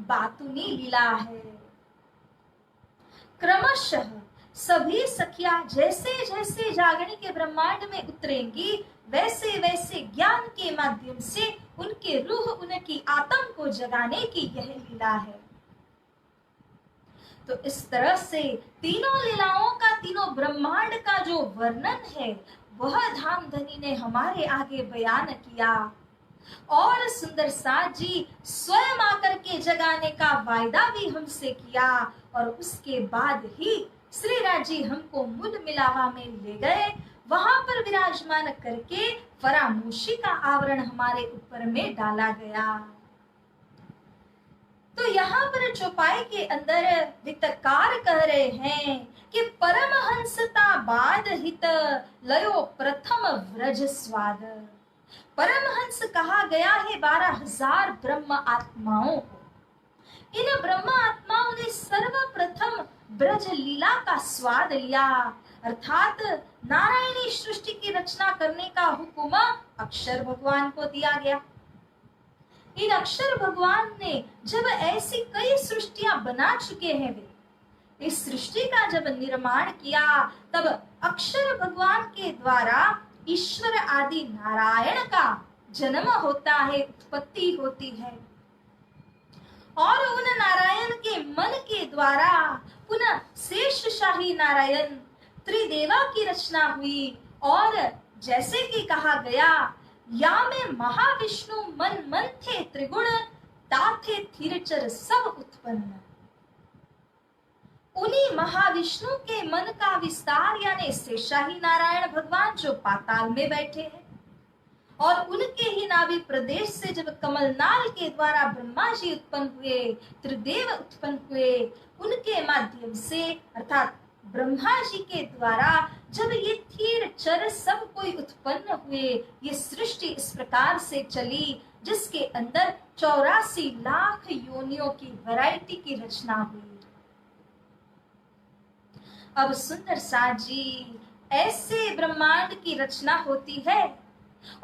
बातुनी लीला है। क्रमशः सभी सखियां जैसे जैसे जागणी के ब्रह्मांड में उतरेंगी, वैसे वैसे ज्ञान के माध्यम से उनके रूह, उनकी आत्म को जगाने की यह लीला है। तो इस तरह से तीनों लीलाओं का, तीनों ब्रह्मांड का जो वर्णन है, वह धामधनी ने हमारे आगे बयान किया। और सुंदर साथ जी स्वयं आकर के जगाने का वायदा भी हमसे किया, और उसके बाद ही श्री राजी हमको मुद मिलावा में ले गए। वहां पर विराजमान करके फरामोशी का आवरण हमारे ऊपर में डाला गया। तो यहाँ पर चौपाई के अंदर वित्तकार कह रहे हैं कि परमहंसता बाद हित लयो प्रथम व्रज स्वाद। परमहंस कहा गया है 12,000 ब्रह्म आत्माओं को। इन ब्रह्म आत्माओं ने सर्वप्रथम ब्रज लीला का स्वाद लिया, अर्थात नारायणी सृष्टि की रचना करने का हुक्म अक्षर भगवान को दिया गया। इन अक्षर भगवान ने जब ऐसी कई सृष्टियां बना चुके हैं, वे इस सृष्टि का जब निर्माण किया, तब अक्षर भगवान के द्वारा ईश्वर आदि नारायण का जन्म होता है, उत्पत्ति होती है। और उन नारायण के मन के द्वारा पुनः शेष शाही नारायण त्रिदेवा की रचना हुई, और जैसे कि कहा गया, या में महाविष्णु मन मन थे त्रिगुण, ताथे थिरचर सब उत्पन्न। उन्हीं महाविष्णु के मन का विस्तार यानी शेषाही नारायण भगवान जो पाताल में बैठे हैं, और उनके ही नाभि प्रदेश से जब कमलनाल के द्वारा ब्रह्मा जी उत्पन्न हुए, त्रिदेव उत्पन्न हुए, उनके माध्यम से अर्थात ब्रह्मा जी के द्वारा जब ये थीर चर सब कोई उत्पन्न हुए, ये सृष्टि इस प्रकार से चली जिसके अंदर 84 लाख योनियों की वैरायटी की रचना हुई। अब सुंदर साथ जी, ऐसे ब्रह्मांड की रचना होती है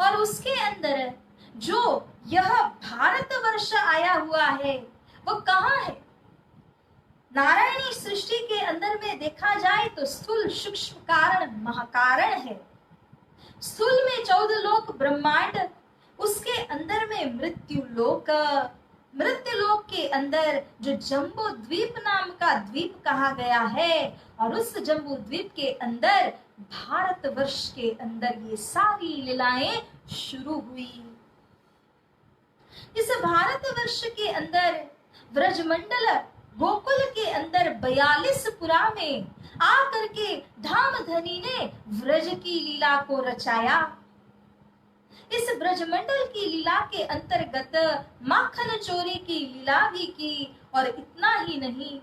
और उसके अंदर जो यह भारतवर्ष आया हुआ है वो कहाँ है? नारायणी सृष्टि के अंदर में देखा जाए तो स्थूल सूक्ष्म कारण महाकारण है। स्थूल में 14 लोक ब्रह्मांड, उसके अंदर में मृत्यु लोक, मृत्यु लोक के अंदर जो जम्बू द्वीप नाम का द्वीप कहा गया है, और उस जम्बू द्वीप के अंदर भारतवर्ष के अंदर ये सारी लीलाएं शुरू हुई। इस भारतवर्ष के अंदर व्रजमंडल गोकुल के अंदर 42 पुरा में आकर के धामधनी ने व्रज की लीला को रचाया। इस ब्रजमंडल की लीला के अंतर्गत माखन चोरी की लीला भी की, और इतना ही नहीं,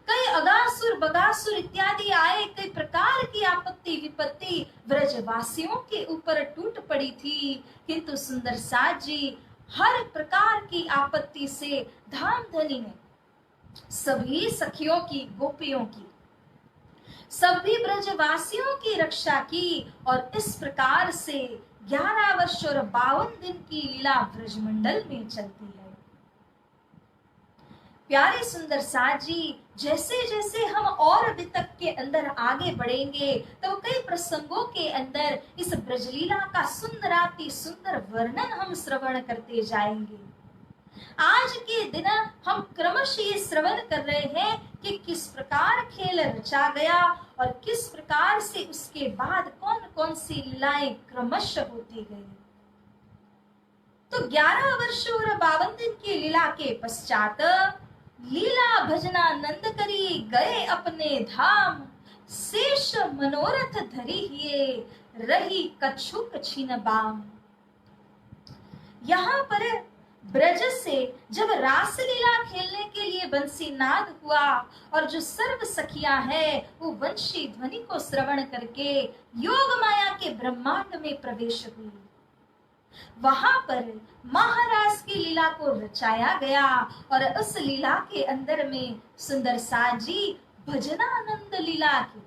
कई अगासुर बगासुर इत्यादि आए, कई प्रकार की आपत्ति विपत्ति ब्रजवासियों के ऊपर टूट पड़ी थी, किंतु सुंदर साथ जी हर प्रकार की आपत्ति से धामधनी ने सभी सखियों की, गोपियों की, सभी ब्रजवासियों की रक्षा की, और इस प्रकार से 11 वर्ष और 52 दिन की लीला ब्रजमंडल में चलती है। प्यारे सुंदर साथ जी, जैसे जैसे हम और वितक के अंदर आगे बढ़ेंगे तो कई प्रसंगों के अंदर इस ब्रजलीला का सुंदराति सुंदर वर्णन हम श्रवण करते जाएंगे। आज के दिन हम क्रमशः ये श्रवण कर रहे हैं कि किस प्रकार खेल रचा गया और किस प्रकार से उसके बाद कौन कौन सी लीलाएं क्रमशः होती गई। तो 11 वर्ष और 52 दिन की लीला के पश्चात लीला भजनानंद करी गए अपने धाम, शेष मनोरथ धरी हिए रही कछुक छिन बाम। यहाँ पर ब्रज से जब रासलीला खेलने के लिए बंसी नाद हुआ और जो सर्व सखियां है वो वंशी ध्वनि को श्रवण करके योग माया के ब्रह्मांड में प्रवेश हुई, वहां पर महाराज की लीला को रचाया गया। और उस लीला के अंदर में सुंदर साथ जी भजनानंद लीला की,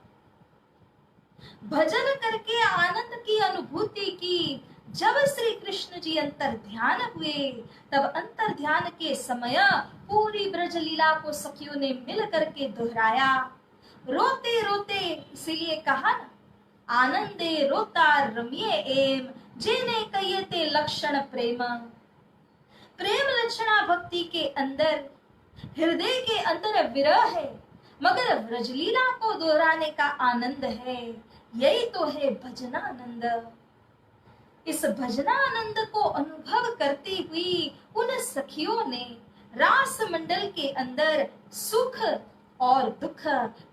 भजन करके आनंद की अनुभूति की। जब श्री कृष्ण जी अंतर ध्यान हुए तब अंतर ध्यान के समय पूरी ब्रज लीला को सखियों ने मिल करके दोहराया। रोते रोते, इसीलिए कहा ना, आनंदे रोता रमिए एम जिने कहिए ते लक्षण प्रेम। प्रेम लक्षणा भक्ति के अंदर हृदय के अंदर विरह है, मगर ब्रजलीला को दोहराने का आनंद है, यही तो है भजनानंद। इस भजनानंद को अनुभव करती हुई उन सखियों ने रास मंडल के अंदर सुख और दुख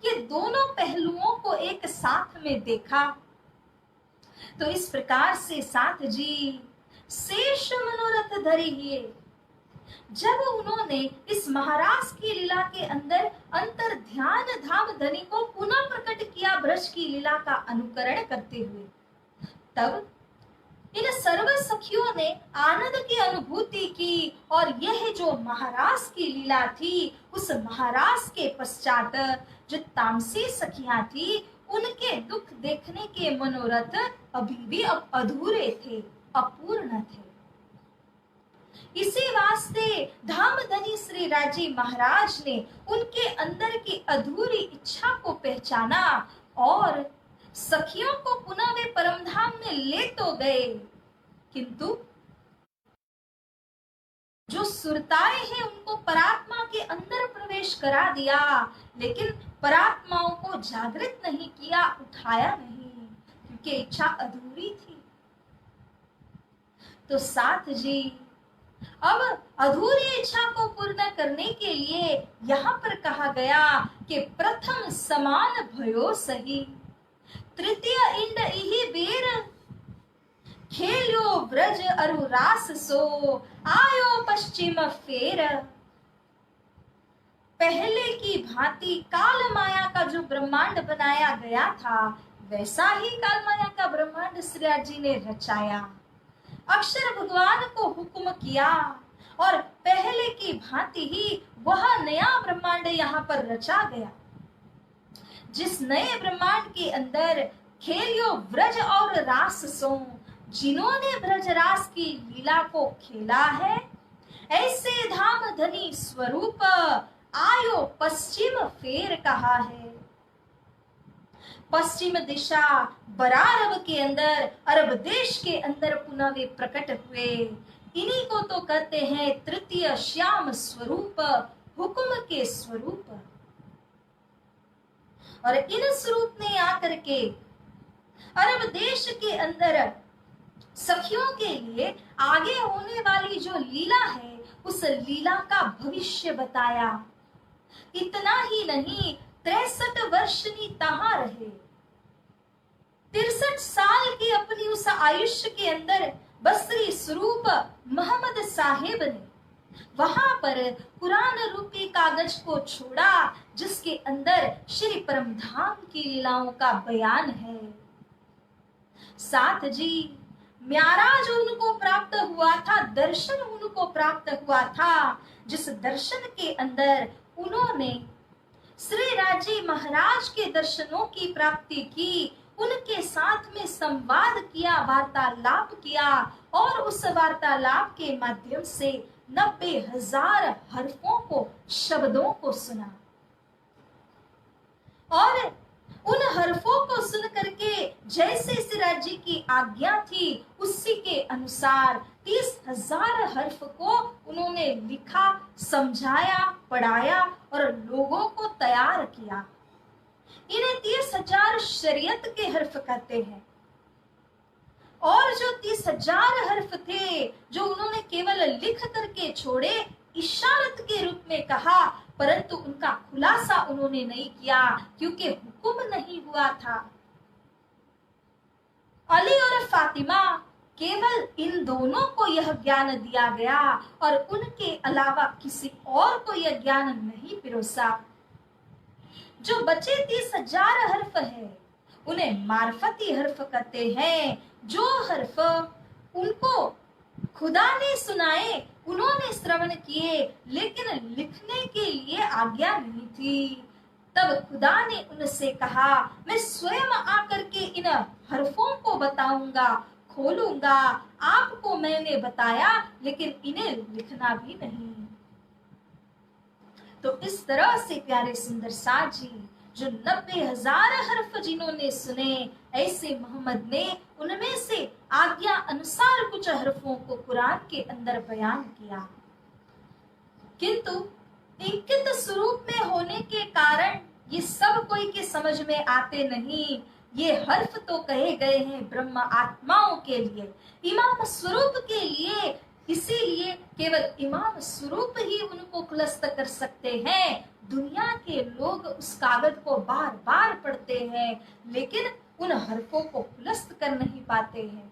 ये दोनों पहलुओं को एक साथ में देखा। तो इस प्रकार से साथ जी शेष मनोरथ धरी हिए, जब उन्होंने इस महाराज की लीला के अंदर अंतर ध्यान धाम धनी को पुनः प्रकट किया ब्रज की लीला का अनुकरण करते हुए, तब इन सर्व सखियों ने आनंद की अनुभूति की। और यह जो महाराज की लीला थी, उस महाराज के पश्चात जो तामसी सखियां थी, उनके दुख देखने के मनोरथ अभी भी अब अधूरे थे, अपूर्ण थे। इसी वास्ते धामधनी श्री राजी महाराज ने उनके अंदर की अधूरी इच्छा को पहचाना और सखियों को पुनः वे परमधाम में ले तो गए, किंतु जो सुरताएं हैं उनको परात्मा के अंदर प्रवेश करा दिया, लेकिन परात्माओं को जागृत नहीं किया, उठाया नहीं। उनकी इच्छा अधूरी थी। तो साथ जी अब अधूरी इच्छा को पूर्ण करने के लिए यहाँ पर कहा गया कि प्रथम समान भयो सही, तृतीय इंड इहि बेर, खेल्यो ब्रज अरु रास सो, आयो पश्चिम फेर। पहले की भांति काल माया का जो ब्रह्मांड बनाया गया था, वैसा ही काल माया का ब्रह्मांड श्रीराज जी ने रचाया। अक्षर भगवान को हुक्म किया और पहले की भांति ही वह नया ब्रह्मांड यहाँ पर रचा गया। जिस नए ब्रह्मांड के अंदर खेलियो व्रज और रास सो, जिन्होंने ब्रज रास की लीला को खेला है, ऐसे धाम धनी स्वरूप आयो पश्चिम फेर कहा है। पश्चिम दिशा बरारब के अंदर, अरब देश के अंदर पुनः वे प्रकट हुए। इन्हीं को तो कहते हैं तृतीय श्याम स्वरूप, हुक्म के स्वरूप। और इन स्वरूप ने आकर के अरब देश के अंदर सखियों के लिए आगे होने वाली जो लीला है, उस लीला का भविष्य बताया। इतना ही नहीं, 63 वर्षनी तहां रहे, 63 साल की अपनी उस आयुष्य के अंदर बसरी स्वरूप मोहम्मद साहेब ने वहां पर कुरान रूपी कागज को छोड़ा, जिसके अंदर श्री परम धाम की लीलाओं का बयान है। साथ जी म्याराज उनको प्राप्त हुआ था, दर्शन उनको प्राप्त हुआ था, जिस दर्शन के अंदर उन्होंने श्री राजी महाराज के दर्शनों की प्राप्ति की, उनके साथ में संवाद किया, वार्तालाप किया और उस वार्तालाप के माध्यम से 90,000 हरफों को, शब्दों को सुना। और उन हरफों को सुन करके जैसे श्रीराज जी की आज्ञा थी, उसी के अनुसार 30,000 हर्फ को उन्होंने लिखा, समझाया, पढ़ाया और लोगों को तैयार किया। इन्हें 30,000 शरीयत के हर्फ कहते हैं। और जो 30,000 हर्फ थे, जो उन्होंने केवल लिख करके छोड़े, इशारत के रूप में कहा, परंतु उनका खुलासा उन्होंने नहीं किया, क्योंकि हुक्म नहीं हुआ था। अली और फातिमा, केवल इन दोनों को यह ज्ञान दिया गया और उनके अलावा किसी और को यह ज्ञान नहीं पिरोसा। जो बचे 30,000 हर्फ है, उन्हें मार्फती हर्फ कहते हैं। जो हर्फ उनको खुदा ने सुनाए, उन्होंने श्रवण किए, लेकिन लिखने के लिए आज्ञा नहीं थी। तब खुदा ने उनसे कहा, मैं स्वयं आकर के इन हरफों को बताऊंगा, खोलूंगा। आपको मैंने बताया, लेकिन इन्हें लिखना भी नहीं। तो इस तरह से प्यारे सुंदर साथ जी, जो 90,000 हर्फ जिन्होंने सुने, ऐसे मोहम्मद ने उनमें से आज्ञा अनुसार कुछ हरफों को कुरान के अंदर बयान किया। किंतु इंकित स्वरूप में होने के कारण ये सब कोई के समझ में आते नहीं। ये हर्फ तो कहे गए हैं ब्रह्म आत्माओं के लिए, इमाम स्वरूप के लिए। इसीलिए केवल इमाम स्वरूप ही उनको खुलस्त कर सकते हैं। दुनिया के लोग उस कागज को बार बार पढ़ते हैं, लेकिन उन हरफों को खुलस्त कर नहीं पाते हैं।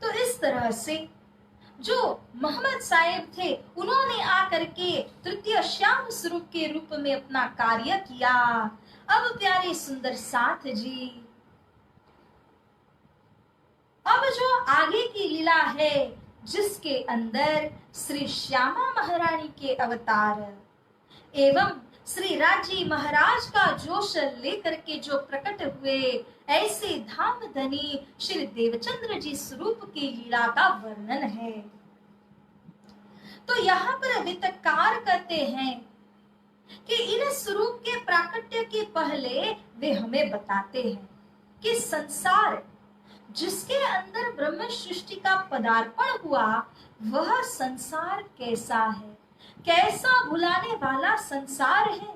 तो इस तरह से जो मोहम्मद साहेब थे, उन्होंने आकर के तृतीय श्याम स्वरूप के रूप में अपना कार्य किया। अब प्यारे सुंदर साथ जी, अब जो आगे की लीला है, जिसके अंदर श्री श्यामा महारानी के अवतार एवं श्री राजी महाराज का जोश लेकर के जो प्रकट हुए, ऐसे धाम धनी श्री देवचंद्र जी स्वरूप की लीला का वर्णन है। तो यहाँ पर वितकार कहते हैं कि इन स्वरूप के प्राकट्य के पहले वे हमें बताते हैं कि संसार जिसके अंदर ब्रह्म सृष्टि का पदार्पण हुआ, वह संसार कैसा है, कैसा भुलाने वाला संसार है।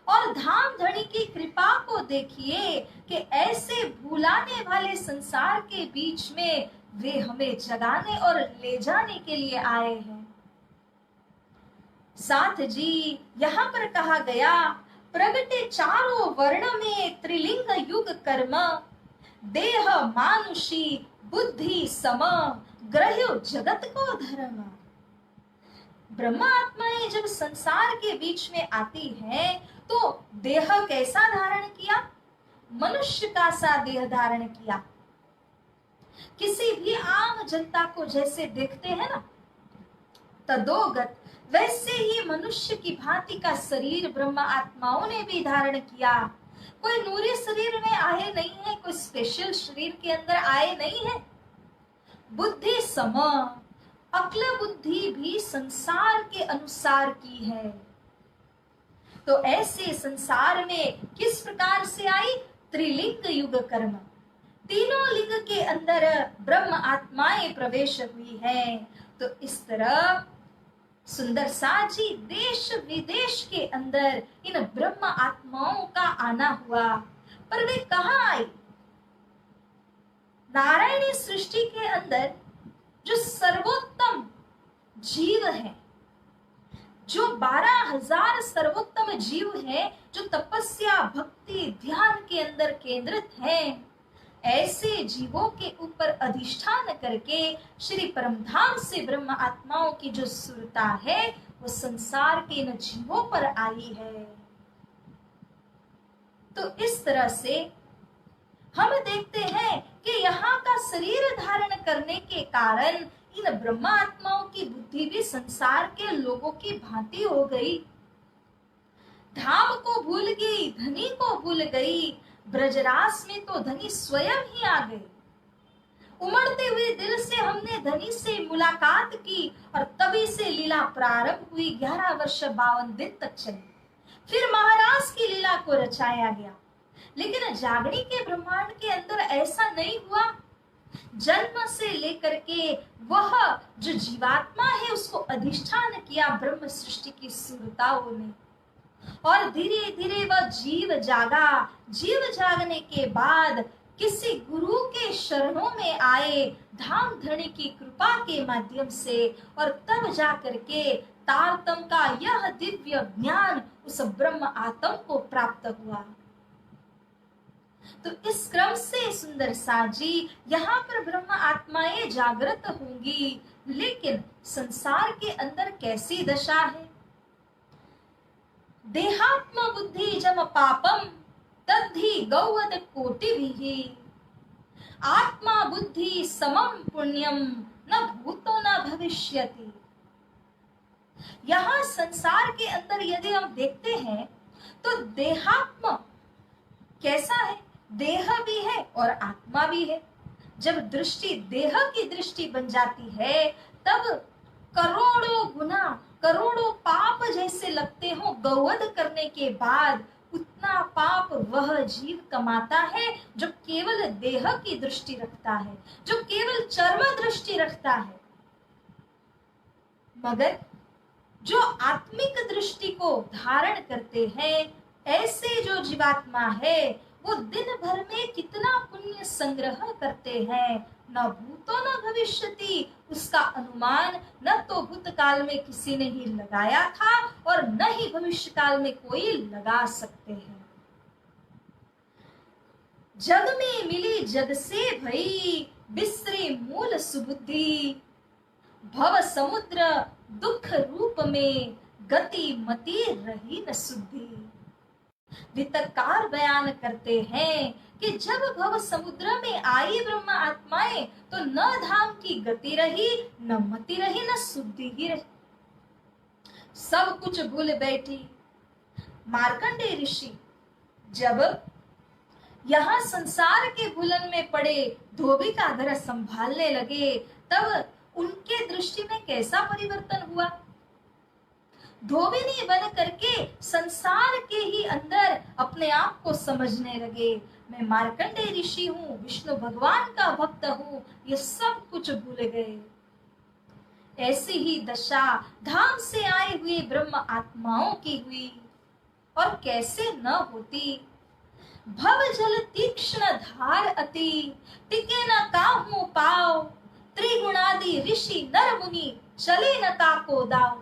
और धाम धनी की कृपा को देखिए कि ऐसे भुलाने वाले संसार के बीच में वे हमें जगाने और ले जाने के लिए आए हैं। साथ जी यहाँ पर कहा गया, प्रगटे चारों वर्ण में त्रिलिंग युग कर्म, देह मानुषी बुद्धि सम, ग्रह्यो जगत को धर्म। ब्रह्मा आत्माएं जब संसार के बीच में आती हैं तो देह कैसा धारण किया? मनुष्य का सा देह धारण किया। किसी भी आम जनता को जैसे देखते हैं ना तदोगत, वैसे ही मनुष्य की भांति का शरीर ब्रह्म आत्माओं ने भी धारण किया। कोई नूरी शरीर में आए नहीं है, कोई स्पेशल शरीर के अंदर आए नहीं है। बुद्धि सम, अक्ल बुद्धि भी संसार के अनुसार की है। तो ऐसे संसार में किस प्रकार से आई? त्रिलिंग युग कर्म, तीनों लिंग के अंदर ब्रह्म आत्माएं प्रवेश हुई हैं। तो इस तरह सुंदर साथ जी देश विदेश के अंदर इन ब्रह्म आत्माओं का आना हुआ। पर वे कहाँ आई? नारायणी सृष्टि के अंदर जो सर्वोत्तम जीव है, जो 12,000 सर्वोत्तम जीव है, जो तपस्या भक्ति ध्यान के अंदर केंद्रित हैं, ऐसे जीवों के ऊपर अधिष्ठान करके श्री परमधाम से ब्रह्म आत्माओं की जो सुरता है वो संसार के इन जीवों पर आई है। तो इस तरह से हम देखते हैं कि यहाँ का शरीर धारण करने के कारण इन ब्रह्म आत्माओं की बुद्धि भी संसार के लोगों की भांति हो गई। धाम को भूल गई, धनी को भूल गई। ब्रजरास में तो धनी स्वयं ही आ गए। उमड़ते हुए दिल से हमने धनी से मुलाकात की और तभी से लीला प्रारंभ हुई। 11 वर्ष 52 दिन तक चली। फिर महाराज की लीला को रचाया गया। लेकिन जागरण के ब्रह्मांड के अंदर ऐसा नहीं हुआ। जन्म से लेकर के वह जो जीवात्मा है उसको अधिष्ठान किया ब्रह्म सृष्टि की सुरताओं ने, और धीरे धीरे वह जीव जागा। जीव जागने के बाद किसी गुरु के शरणों में आए धाम धनी की कृपा के माध्यम से, और तब जाकर के तारतम का यह दिव्य ज्ञान उस ब्रह्म आत्म को प्राप्त हुआ। तो इस क्रम से सुंदर साजी यहाँ पर ब्रह्म आत्माएं जागृत होंगी। लेकिन संसार के अंदर कैसी दशा है? देहात्म बुद्धि जम पापम तद्धि गौवद कोटि भी, आत्मा बुद्धि समम पुण्यम न भूतो न भविष्यति। यहाँ संसार के अंदर यदि हम देखते हैं तो देहात्म कैसा है? देह भी है और आत्मा भी है। जब दृष्टि देह की दृष्टि बन जाती है तब करोड़ों गुना करोड़ों पाप जैसे लगते हो। गौवध करने के बाद उतना पाप वह जीव कमाता है जो केवल देह की दृष्टि रखता है, जो केवल चर्म दृष्टि रखता है। मगर जो आत्मिक दृष्टि को धारण करते हैं, ऐसे जो जीवात्मा है वो दिन भर में कितना पुण्य संग्रह करते हैं, न भूतो न भविष्यति। उसका अनुमान न तो भूतकाल में किसी ने ही लगाया था और न ही भविष्य काल में कोई लगा सकते हैं। जग में मिली जग से भई बिसरे मूल सुबुद्धि, भव समुद्र दुख रूप में गति मति रही न सुद्धि। वितरकार बयान करते हैं कि जब भव समुद्र में आई ब्रह्म आत्माएं तो न धाम की गति रही, न मति रही, न शुद्धि ही रही। सब कुछ भूल बैठी। मार्कंडेय ऋषि जब यहाँ संसार के भूलन में पड़े धोबी का घर संभालने लगे तब उनके दृष्टि में कैसा परिवर्तन हुआ? धोबिनी बन करके संसार के ही अंदर अपने आप को समझने लगे। मैं मार्कंडेय ऋषि हूँ, विष्णु भगवान का भक्त हूँ, ये सब कुछ भूल गए। ऐसी ही दशा धाम से आए हुए ब्रह्म आत्माओं की हुई। और कैसे न होती। भव जल तीक्ष्ण धार अति, टिके न काहू पाव, त्रिगुणादि ऋषि नर मुनि, चले न ताको दाव।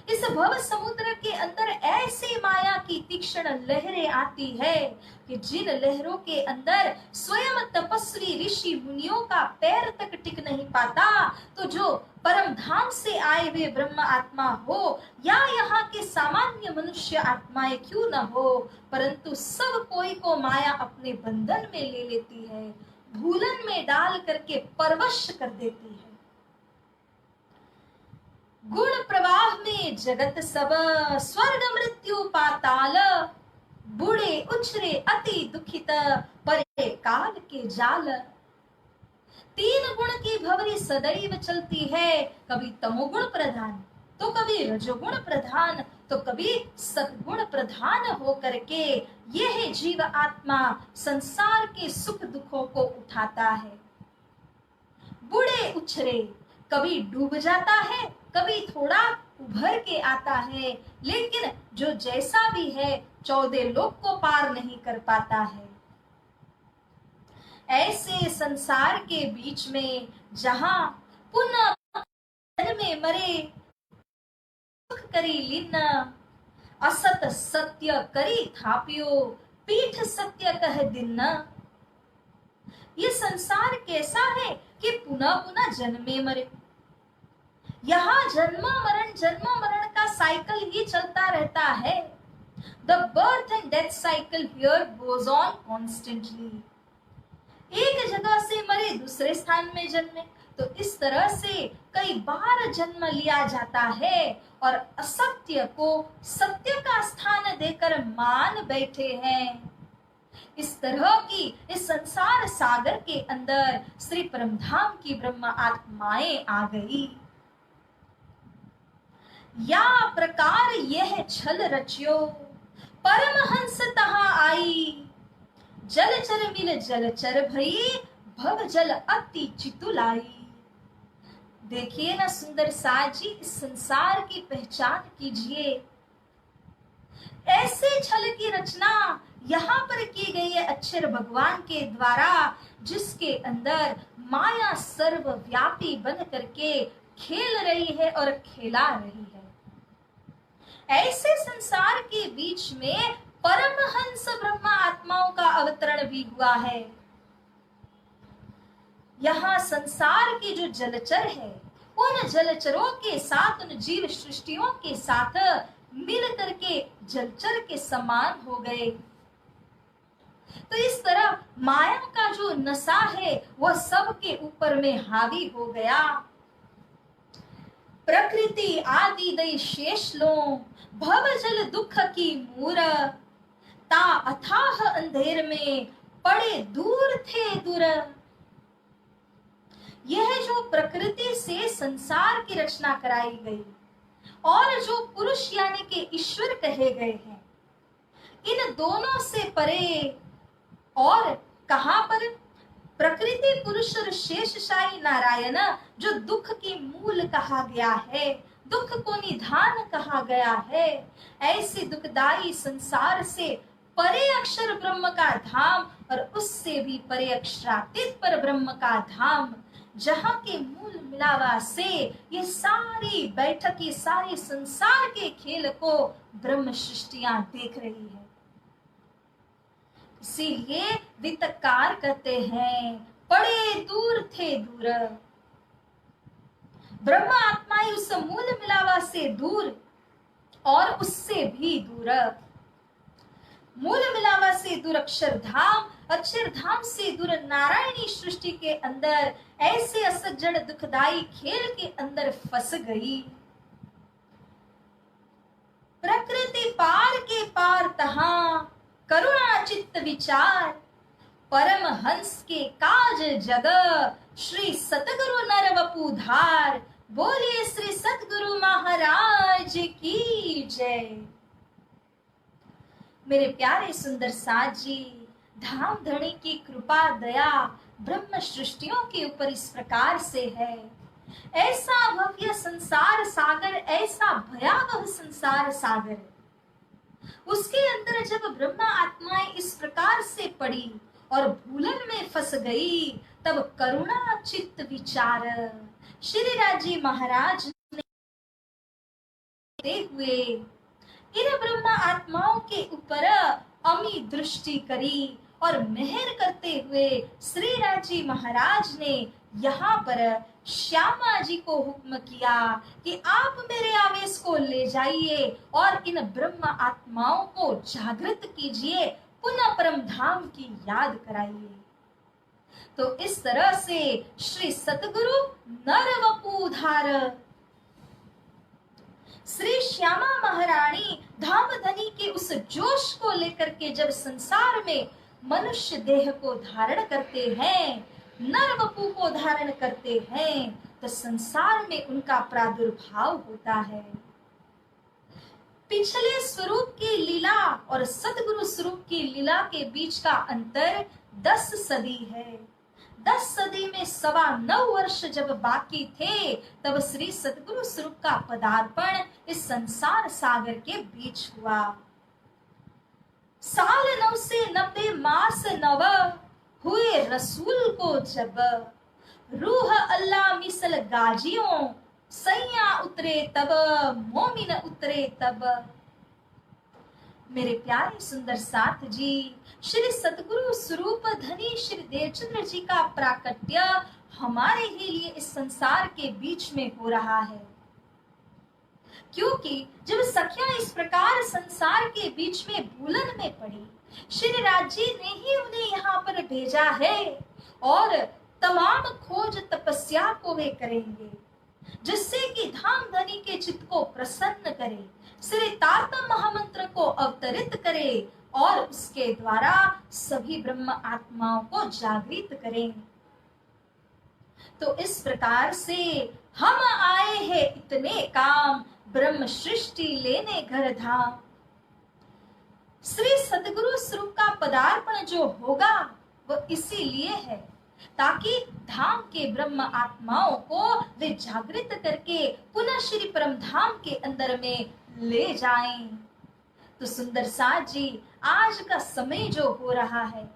इस भव समुद्र के अंदर ऐसी माया की तीक्ष्ण लहरें आती है कि जिन लहरों के अंदर स्वयं तपस्वी ऋषि मुनियों का पैर तक टिक नहीं पाता, तो जो परम धाम से आए हुए ब्रह्म आत्मा हो या यहाँ के सामान्य मनुष्य आत्माएं क्यों न हो, परंतु सब कोई को माया अपने बंधन में ले लेती है, भूलन में डाल करके परवश कर देती है। गुण प्रवाह में जगत सब, स्वर्ग मृत्यु पाताल, बूढ़े उछरे अति दुखित, परे काल के जाल। तीन गुण की भंवरी सदैव चलती है, कभी तमोगुण प्रधान तो कभी रजोगुण प्रधान तो कभी सद्गुण प्रधान हो करके यह जीव आत्मा संसार के सुख दुखों को उठाता है। बूढ़े उछरे, कभी डूब जाता है, कभी थोड़ा उभर के आता है, लेकिन जो जैसा भी है 14 लोक को पार नहीं कर पाता है। ऐसे संसार के बीच में जहां पुनः में मरे, दुख करी लीन, असत सत्य करी थापियो, पीठ सत्य कह दिन। ये संसार कैसा है कि पुनः पुनः जन्मे मरे। यहाँ जन्म मरण का साइकिल ही चलता रहता है। The birth and death cycle here goes on constantly. एक जगह से मरे दूसरे स्थान में जन्मे, तो इस तरह से कई बार जन्म लिया जाता है और असत्य को सत्य का स्थान देकर मान बैठे हैं। इस तरह की इस संसार सागर के अंदर श्री परमधाम की ब्रह्म आत्माएं आ गई। या प्रकार यह छल रचियो, परमहंस तहां आई, जलचर मिल जलचर भई, भव जल अति चितुलाई। देखिए ना सुंदर साज जी, इस संसार की पहचान कीजिए। ऐसे छल की रचना यहाँ पर की गई है अक्षर भगवान के द्वारा, जिसके अंदर माया सर्वव्यापी बन करके खेल रही है और खेला रही है। ऐसे संसार के बीच में परमहंस ब्रह्म आत्माओं का अवतरण भी हुआ है। यहाँ संसार के जो जलचर है, उन जलचरों के साथ, उन जीव सृष्टियों के साथ मिल करके जलचर के समान हो गए। तो इस तरह माया का जो नशा है वह सबके ऊपर में हावी हो गया। प्रकृति आदि दई शेष लो, भव जल दुख की मूर, ता अथाह अंधेर में पड़े दूर थे दूर। यह जो प्रकृति से संसार की रचना कराई गई और जो पुरुष यानी कि ईश्वर कहे गए हैं, इन दोनों से परे और कहां पर प्रकृति पुरुष और शेषशाही नारायण जो दुख की मूल कहा गया है, दुख को निधान कहा गया है, ऐसे दुखदाई संसार से परे अक्षर ब्रह्म का धाम और उससे भी परे अक्षरातीत पर ब्रह्म का धाम, जहां के मूल मिलावा से ये सारी बैठक, ये सारे संसार के खेल को ब्रह्म सृष्टियां देख रही है। इसीलिए वित्तकार कहते हैं पड़े दूर थे दूर। ब्रह्म आत्माएं उस मूल मिलावा से दूर और उससे भी दूर। मूल मिलावा से दूर अक्षरधाम, अक्षरधाम से दूर नारायणी सृष्टि के अंदर ऐसे असज्जन दुखदाई खेल के अंदर फंस गई। प्रकृति पार के पार तहां करुणा चित्त विचार, परम हंस के काज जग, श्री सतगुरु नर वपु धार। बोलिए श्री सतगुरु महाराज की जय। मेरे प्यारे सुंदर साथ जी, धाम धनी की कृपा दया ब्रह्म सृष्टियों के ऊपर इस प्रकार से है। ऐसा भव्य संसार सागर, ऐसा भयावह संसार सागर, उसके अंदर जब ब्रह्मा आत्माएं इस प्रकार से पड़ी और भूलन में फंस गई, तब करुणा चित्त विचार श्री राजी महाराज ने हुए इन ब्रह्मा आत्माओं के ऊपर अमी दृष्टि करी और मेहर करते हुए श्री राजी महाराज ने यहाँ पर श्यामा जी को हुक्म किया कि आप मेरे आवेश को ले जाइए और इन ब्रह्म आत्माओं को जागृत कीजिए, पुनः परम धाम की याद कराइए। तो इस तरह से श्री सतगुरु नरवपुधार श्री श्यामा महारानी धामधनी के उस जोश को लेकर के जब संसार में मनुष्य देह को धारण करते हैं, नर वपु को धारण करते हैं, तो संसार में उनका प्रादुर्भाव होता है। पिछले स्वरूप की लीला और सतगुरु स्वरूप की लीला के बीच का अंतर 10 सदी है। 10 सदी में 9.25 वर्ष जब बाकी थे, तब श्री सतगुरु स्वरूप का पदार्पण इस संसार सागर के बीच हुआ। साल 9 से 90 मास 9 हुए रसूल को जब, रूह अल्लाह मिसल गाजियों सैया उतरे तब, मोमिन उतरे तब। मेरे प्यारे सुंदर साथ जी, श्री सतगुरु स्वरूप धनी श्री देवचंद्र जी का प्राकट्य हमारे ही लिए इस संसार के बीच में हो रहा है, क्योंकि जब सखियां इस प्रकार संसार के बीच में भूलन में पड़ी, श्री राज जी ने ही उन्हें यहाँ पर भेजा है और तमाम खोज तपस्या को वे करेंगे, जिससे कि धाम धनी के चित्त को प्रसन्न करे, श्री तारतम महामंत्र को अवतरित करे और उसके द्वारा सभी ब्रह्म आत्माओं को जागृत करें। तो इस प्रकार से हम आए हैं इतने काम, ब्रह्म सृष्टि लेने घर धाम। श्री सतगुरु स्वरूप का पदार्पण जो होगा वो इसीलिए है ताकि धाम के ब्रह्म आत्माओं को वे जागृत करके पुनः श्री परम धाम के अंदर में ले जाएं। तो सुंदर साथ जी, आज का समय जो हो रहा है,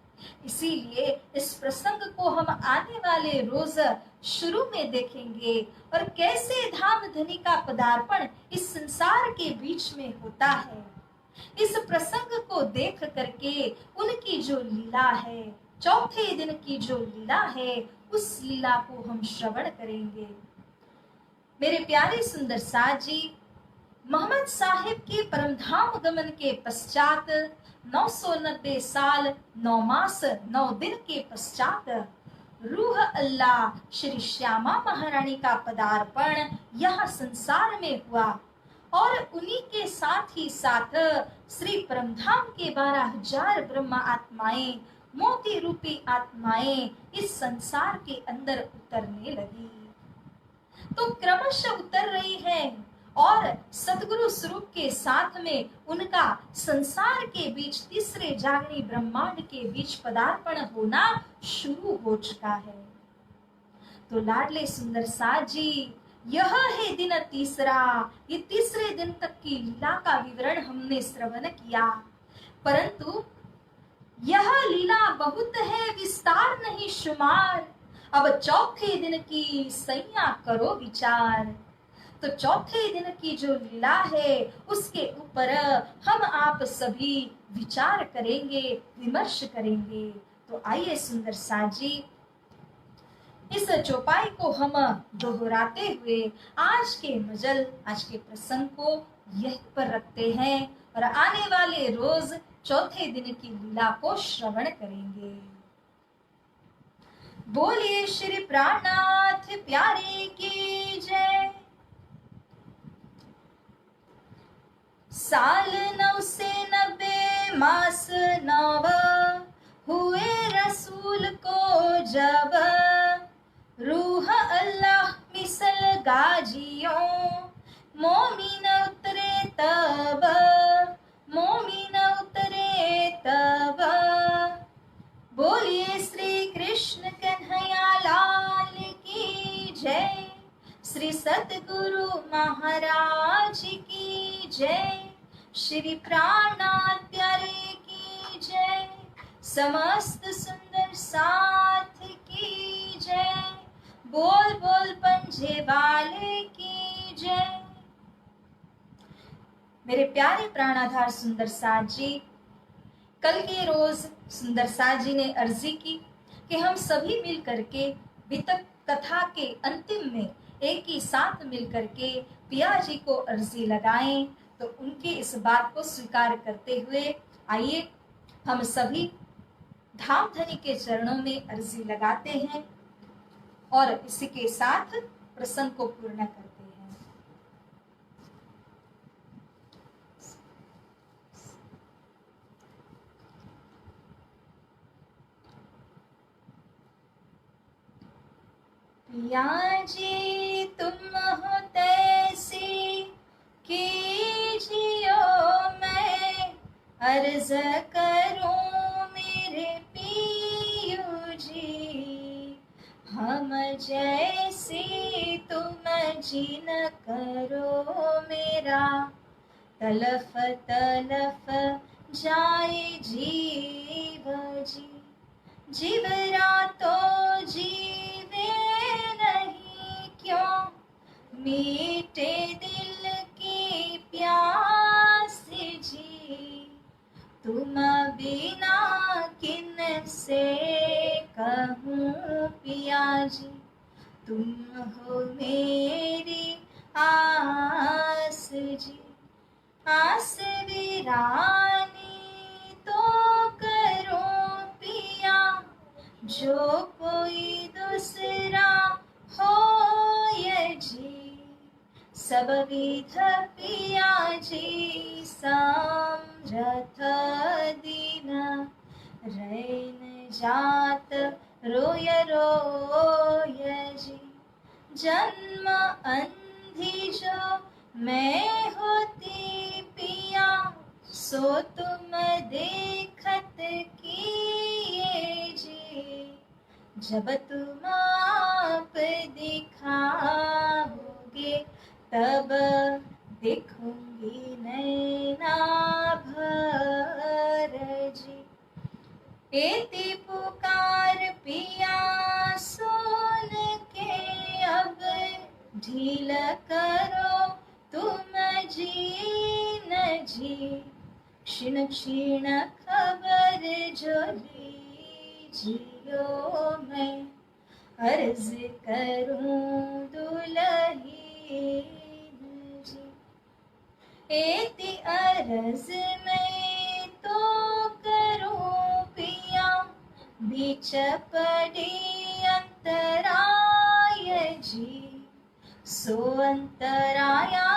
इसीलिए इस प्रसंग को हम आने वाले रोज शुरू में देखेंगे और कैसे धाम धनी का पदार्पण इस संसार के बीच में होता है। इस प्रसंग को देख करके उनकी जो लीला है, चौथे दिन की जो लीला है, उस लीला को हम श्रवण करेंगे। मेरे प्यारे सुंदर साथ जी, मोहम्मद साहिब के परमधाम गमन के पश्चात 990 साल 9 मास 9 दिन के पश्चात रूह अल्लाह श्री श्यामा महारानी का पदार्पण यह संसार में हुआ और उन्हीं के साथ ही साथ श्री परमधाम के 12,000 ब्रह्म आत्माएं, मोती रूपी आत्माएं इस संसार के अंदर उतरने लगी। तो क्रमशः उतर रही है और सतगुरु स्वरूप के साथ में उनका संसार के बीच तीसरे जागनी ब्रह्मांड के बीच पदार्पण होना शुरू हो चुका है। तो लाडले सुंदर साथ जी, यह है दिन तीसरा। ये तीसरे दिन तक की लीला का विवरण हमने श्रवण किया, परंतु यह लीला बहुत है, विस्तार नहीं शुमार। अब चौथे दिन की सैया करो विचार। तो चौथे दिन की जो लीला है उसके ऊपर हम आप सभी विचार करेंगे, विमर्श करेंगे। तो आइए सुंदर साथ जी, इस चौपाई को हम दोहराते हुए आज के मजल, आज के प्रसंग को यहीं पर रखते हैं और आने वाले रोज चौथे दिन की लीला को श्रवण करेंगे। बोलिए श्री प्राणनाथ प्यारे की जय। साल 9 से 90 मास 9 हुए रसूल को जब, रूह अल्लाह मिसल गाजियों मोमिन उतरे तब, मोमिन उतरे तब। बोलिए श्री कृष्ण कन्हैया लाल की जय, श्री सतगुरु महाराज की जय, श्री प्राणनाथ प्यारे की जय, समस्त सुंदर साथ की जय, बोल बोल पंजे वाले की जय। मेरे प्यारे प्राणाधार सुंदर साथ जी, कल के रोज सुंदर साथ जी ने अर्जी की कि हम सभी मिल करके वितक कथा के अंतिम में एक ही साथ मिल करके पिया जी को अर्जी लगाएं। तो उनकी इस बात को स्वीकार करते हुए आइए हम सभी धाम धनी के चरणों में अर्जी लगाते हैं और इसी के साथ प्रसंग को पूर्ण करते हैं। पिया जी तुम हो तैसी कीजियो, मैं अर्ज करूं मेरे पियू जी। हम जैसी तुम जी न करो मेरा, तलफ तलफ जाए जीव जी। जीव रातों जीवे नहीं क्यों, मीठे दिल की प्यास जी। तुम बिना किन से कहूँ पिया जी, तुम हो मेरी आस जी। आस वीरानी तो करो पिया, जो कोई दूसरा हो ये जी। सब विध पिया जी समरथ दीन, रैन जात रोय रोय जी। जन्म अंधी जो मैं होती पिया, सो तुम देखत किए जी। जब तुम आप दिखाओगे, तब देखूंगी नैना भर जी। एती पुकार पिया सुन के, अब ढील करो तुम जी न जी। क्षीण क्षीण खबर जो लीजियो, मैं अर्ज करूं दुल्हीन जी। एती अर्ज में तो करूं पिया, बीच पड़ी अंतराय जी। सो अंतराया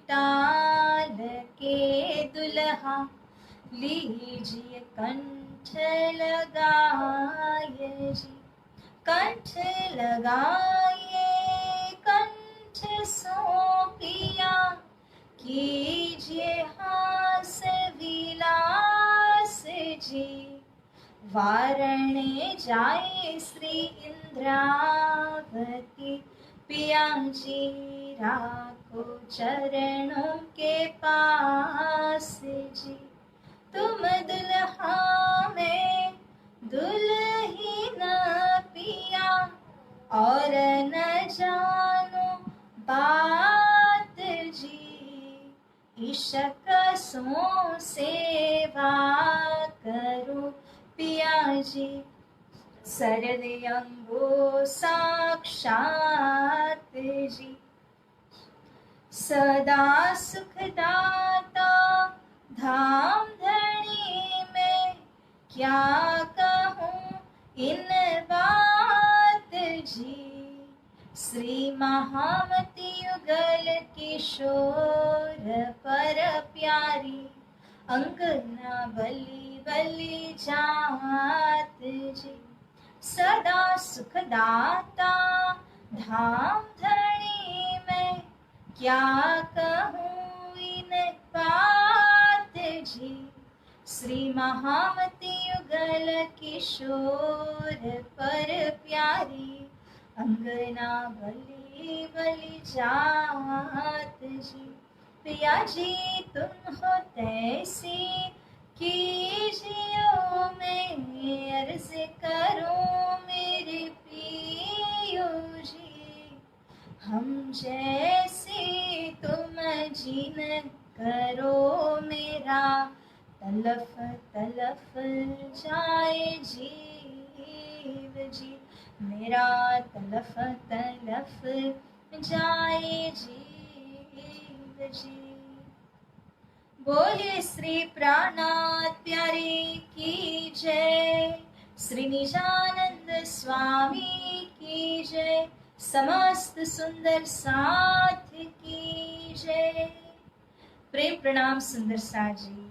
टाल के दुल्हा, लीजिए कंठ लगाए जी। कंठ लगाए कंठ सो पिया, कीजिए हास विलास जी। वारणे जाए श्री इंद्रावती, पिया जी राखो चरणों के पास जी। तुम दुल्हा में दुल्हीन पिया, और न जानो बात जी। इशक सो सेवा करो पिया जी, सर्वयंगो साक्षात जी। सदा सुखदाता धाम धनी में, क्या कहूँ इन बात जी। श्री महामती युगल किशोर पर प्यारी, अंगना बलि बलि जात जी। सदा सुखदाता धाम धनी में, क्या कहूँ इन बात जी। श्री महामती युगल किशोर पर प्यारी, अंगना बलि बलि जात जी। पिया जी तुम हो तैसी, कीजियो मैं अर्ज करूं मेरे पियो जी। हम जैसे तुम जीन करो मेरा, तलफ तलफ जाए जीव जी, मेरा तलफ तलफ जाए जीव जी। बोले श्री प्राणनाथ प्यारे की जय, श्री निजानंद स्वामी की जय, समस्त सुंदर साथ की जय। प्रेम प्रणाम सुंदर साथ जी।